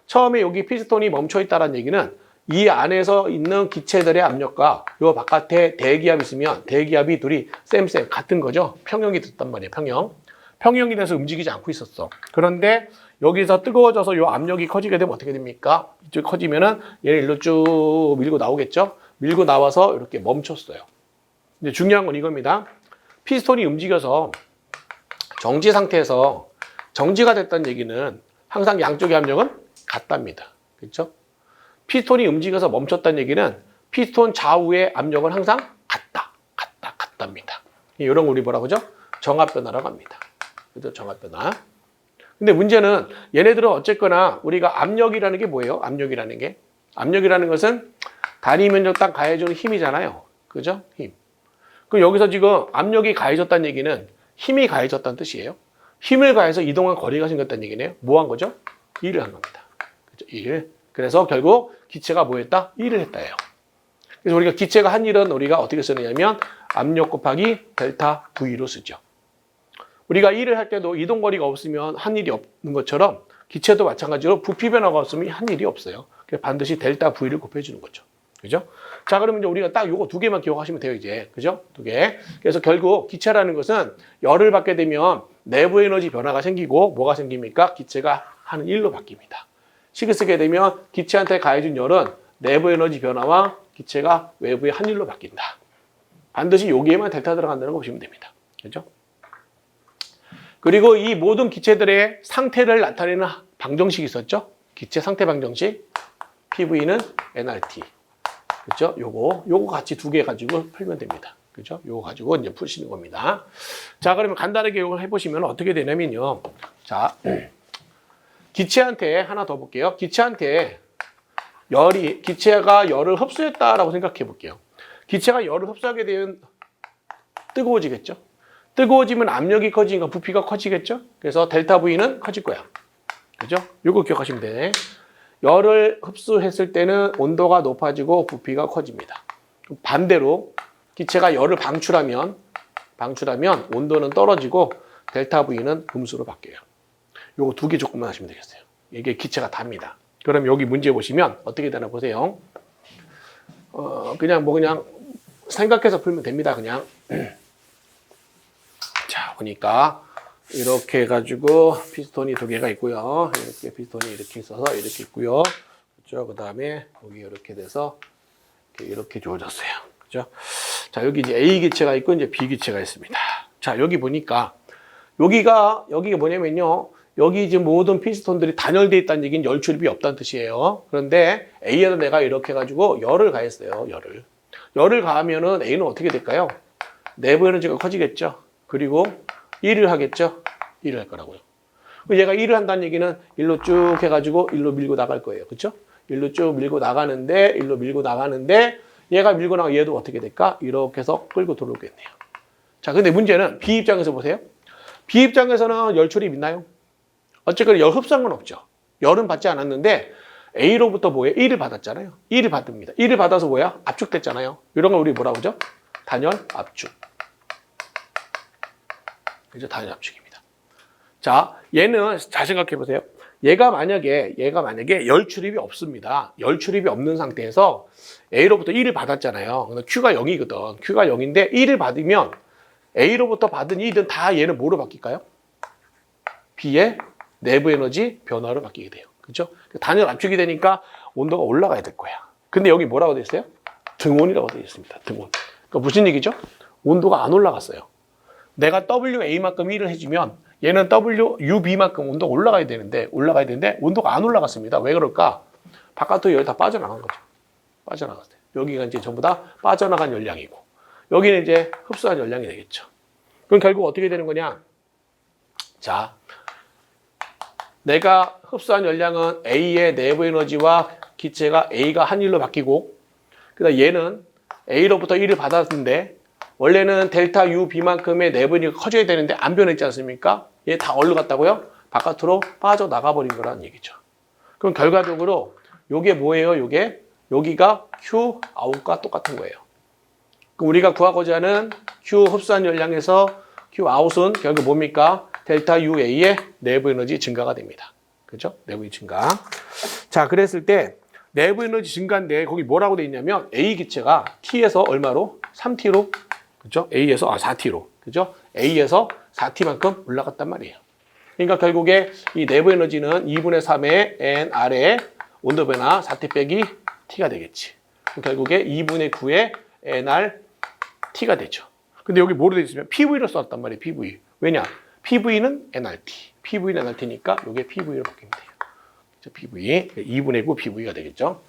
처음에 여기 피스톤이 멈춰 있다는 얘기는 이 안에서 있는 기체들의 압력과 요 바깥에 대기압이 있으면 대기압이 둘이 쌤 같은 거죠. 평형이 됐단 말이에요. 평형이 돼서 움직이지 않고 있었어. 그런데 여기서 뜨거워져서 요 압력이 커지게 되면 어떻게 됩니까? 이쪽 커지면은 얘를 일로 쭉 밀고 나오겠죠. 밀고 나와서 이렇게 멈췄어요. 근데 중요한 건 이겁니다. 피스톤이 움직여서 정지 상태에서 정지가 됐다는 얘기는 항상 양쪽의 압력은 같답니다. 그렇죠? 피스톤이 움직여서 멈췄다는 얘기는 피스톤 좌우의 압력은 항상 같답니다. 이런 거 우리 뭐라고 하죠? 정압변화라고 합니다. 그죠? 정압변화. 근데 문제는 얘네들은 어쨌거나 우리가 압력이라는 게 뭐예요? 압력이라는 것은 단위 면적 딱 가해주는 힘이잖아요. 그죠? 힘. 그럼 여기서 지금 압력이 가해졌다는 얘기는 힘이 가해졌다는 뜻이에요. 힘을 가해서 이동한 거리가 생겼다는 얘기네요. 뭐 한 거죠? 일을 한 겁니다. 그죠? 일. 그래서 결국 기체가 뭐 했다? 일을 했다예요. 그래서 우리가 기체가 한 일은 우리가 어떻게 쓰느냐면 압력 곱하기 델타 V로 쓰죠. 우리가 일을 할 때도 이동거리가 없으면 한 일이 없는 것처럼 기체도 마찬가지로 부피 변화가 없으면 한 일이 없어요. 그래서 반드시 델타 V를 곱해주는 거죠. 그죠? 자, 그러면 이제 우리가 딱 요거 두 개만 기억하시면 돼요, 이제. 그죠? 두 개. 그래서 결국 기체라는 것은 열을 받게 되면 내부 에너지 변화가 생기고 뭐가 생깁니까? 기체가 하는 일로 바뀝니다. 식을 쓰게 되면 기체한테 가해준 열은 내부 에너지 변화와 기체가 외부의 한 일로 바뀐다. 반드시 여기에만 델타 들어간다는 거 보시면 됩니다. 그죠? 그리고 이 모든 기체들의 상태를 나타내는 방정식이 있었죠? 기체 상태 방정식. PV는 nRT. 그죠? 요거 같이 두 개 가지고 풀면 됩니다. 그죠? 요거 가지고 이제 푸시는 겁니다. 자, 그러면 간단하게 이걸 해보시면 어떻게 되냐면요. 자, 기체한테 하나 더 볼게요. 기체가 열을 흡수했다라고 생각해 볼게요. 기체가 열을 흡수하게 되면 뜨거워지겠죠? 뜨거워지면 압력이 커지니까 부피가 커지겠죠? 그래서 델타 V는 커질 거야. 그죠? 요거 기억하시면 돼. 열을 흡수했을 때는 온도가 높아지고 부피가 커집니다. 반대로 기체가 열을 방출하면 온도는 떨어지고 델타 V는 음수로 바뀌어요. 요거 두 개 조금만 하시면 되겠어요. 이게 기체가 답니다. 그럼 여기 문제 보시면 어떻게 되나 보세요. 그냥 생각해서 풀면 됩니다. 그냥. 자, 보니까 이렇게 해가지고 피스톤이 두 개가 있고요. 이렇게 피스톤이 이렇게 있어서 이렇게 있고요. 그렇죠? 그 다음에 여기 이렇게 돼서 이렇게 주어졌어요. 그죠? 자, 여기 이제 A 기체가 있고 이제 B 기체가 있습니다. 자, 여기 보니까 여기가 뭐냐면요. 여기 지금 모든 피스톤들이 단열되어 있다는 얘기는 열 출입이 없다는 뜻이에요. 그런데 A에다 내가 이렇게 해가지고 열을 가했어요. 열을 가하면은 A는 어떻게 될까요? 내부 에너지가 커지겠죠. 그리고 1을 하겠죠. 1을 할 거라고요. 얘가 1을 한다는 얘기는 일로 쭉 해가지고 일로 밀고 나갈 거예요. 그렇죠? 일로 쭉 밀고 나가는데 얘가 밀고 나가 얘도 어떻게 될까? 이렇게 해서 끌고 들어오겠네요. 자, 근데 문제는 B 입장에서 보세요. B 입장에서는 열 출입 있나요? 어쨌거나 열 흡수한 건 없죠. 열은 받지 않았는데 A로부터 뭐예요? 1을 받았잖아요. 1을 받습니다. 1을 받아서 뭐야? 압축됐잖아요. 이런 걸 우리 뭐라고 하죠? 단열 압축. 그죠? 단열 압축입니다. 자, 얘는 잘 생각해 보세요. 얘가 만약에 열 출입이 없습니다. 열 출입이 없는 상태에서 A로부터 1을 받았잖아요. 근데 Q가 0이거든. Q가 0인데 1을 받으면 A로부터 받은 1은 다 얘는 뭐로 바뀔까요? B의 내부 에너지 변화로 바뀌게 돼요. 그렇죠? 단열 압축이 되니까 온도가 올라가야 될 거야. 근데 여기 뭐라고 되어 있어요? 등온이라고 되어 있습니다. 등온. 그러니까 무슨 얘기죠? 온도가 안 올라갔어요. 내가 WA만큼 1을 해주면 얘는 WUB만큼 온도가 올라가야 되는데 온도가 안 올라갔습니다. 왜 그럴까? 바깥으로 열이 다 빠져나간 거죠. 빠져나갔어요. 여기가 이제 전부 다 빠져나간 열량이고 여기는 이제 흡수한 열량이 되겠죠. 그럼 결국 어떻게 되는 거냐? 자, 내가 흡수한 열량은 A의 내부 에너지와 기체가 A가 한 일로 바뀌고 그다음 얘는 A로부터 1을 받았는데 원래는 델타 UB만큼의 내부 에너지가 커져야 되는데 안 변했지 않습니까? 얘 다 어디로 갔다고요? 바깥으로 빠져나가 버린 거라는 얘기죠. 그럼 결과적으로 요게 뭐예요? 여기가 Q 아웃과 똑같은 거예요. 그럼 우리가 구하고자 하는 Q 흡수한 열량에서 Q 아웃은 결국 뭡니까? 델타 UA의 내부 에너지 증가가 됩니다. 그렇죠? 내부 에너지 증가. 자, 그랬을 때 내부 에너지 증가인데 거기 뭐라고 돼 있냐면 A 기체가 T에서 얼마로? 3T로. 그렇죠? A에서 4T로. 그렇죠? A에서 4T만큼 올라갔단 말이에요. 그러니까 결국에 이 내부 에너지는 2분의 3의 NR의 온도 변화 4T 빼기 T가 되겠지. 결국에 2분의 9의 NR T가 되죠. 근데 여기 뭐로 돼 있으면 PV로 썼단 말이에요. PV. 왜냐? PV는 NRT. PV는 NRT니까 이게 PV로 바뀌면 돼요. PV. 2분의 9 PV가 되겠죠.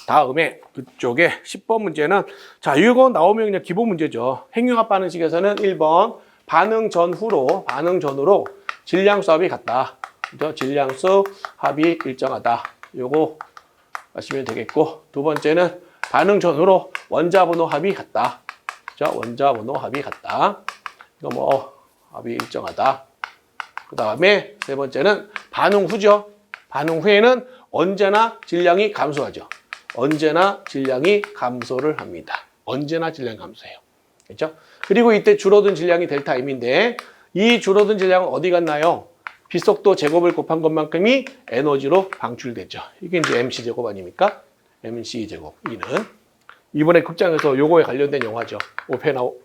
다음에 그쪽에 10번 문제는 자, 이거 나오면 그냥 기본 문제죠. 핵융합 반응식에서는 1번 반응 전후로 질량수 합이 같다. 그죠? 질량수 합이 일정하다. 요거 하시면 되겠고 두 번째는 반응 전후로 원자 번호 합이 같다. 그죠? 원자 번호 합이 같다. 이거 뭐 합이 일정하다. 그 다음에 세 번째는 반응 후죠. 반응 후에는 언제나 질량이 감소하죠. 언제나 질량이 감소를 합니다. 언제나 질량이 감소해요. 그렇죠? 그리고 이때 줄어든 질량이 델타 M인데 이 줄어든 질량은 어디 갔나요? 빛속도 제곱을 곱한 것만큼이 에너지로 방출되죠. 이게 이제 MC 제곱 아닙니까? MC 제곱. 이는 이번에 극장에서 요거에 관련된 영화죠.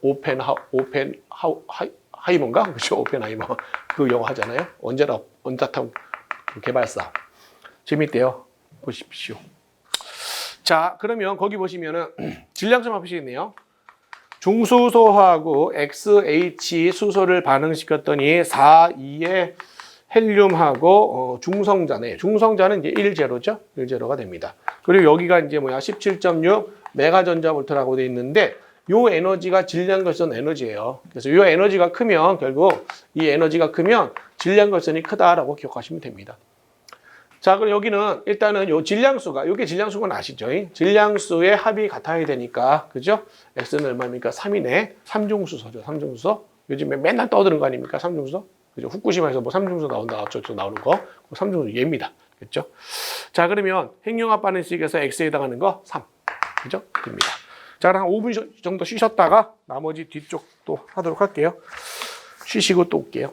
오펜하이머인가? 그렇죠. 오펜하이머. 그 영화 하잖아요. 원자탄 개발사. 재밌대요. 보십시오. 자, 그러면 거기 보시면은 질량점 합이시겠네요. 중수소하고 XH 수소를 반응시켰더니 4,2의 헬륨하고 중성자네. 중성자는 이제 1제로죠. 1제로가 됩니다. 그리고 여기가 이제 17.6 메가전자볼트라고 돼 있는데 요 에너지가 질량결선 에너지예요. 그래서 요 에너지가 크면 결국 이 에너지가 크면 질량결선이 크다라고 기억하시면 됩니다. 자, 그럼 여기는 일단은 요 질량수가, 요게 질량수는 아시죠? 질량수의 합이 같아야 되니까, 그죠? X는 얼마입니까? 3이네. 삼중수소죠, 삼중수소. 요즘에 맨날 떠드는 거 아닙니까? 삼중수소. 그죠? 후쿠시마에서 뭐 삼중수소 나온다, 어쩌고 나오는 거. 삼중수소 얘입니다. 그죠? 자, 그러면 핵융합 반응식에서 X에 해당하는 거 3. 그죠? 됩니다. 자, 그럼 한 5분 정도 쉬셨다가 나머지 뒤쪽도 하도록 할게요. 쉬시고 또 올게요.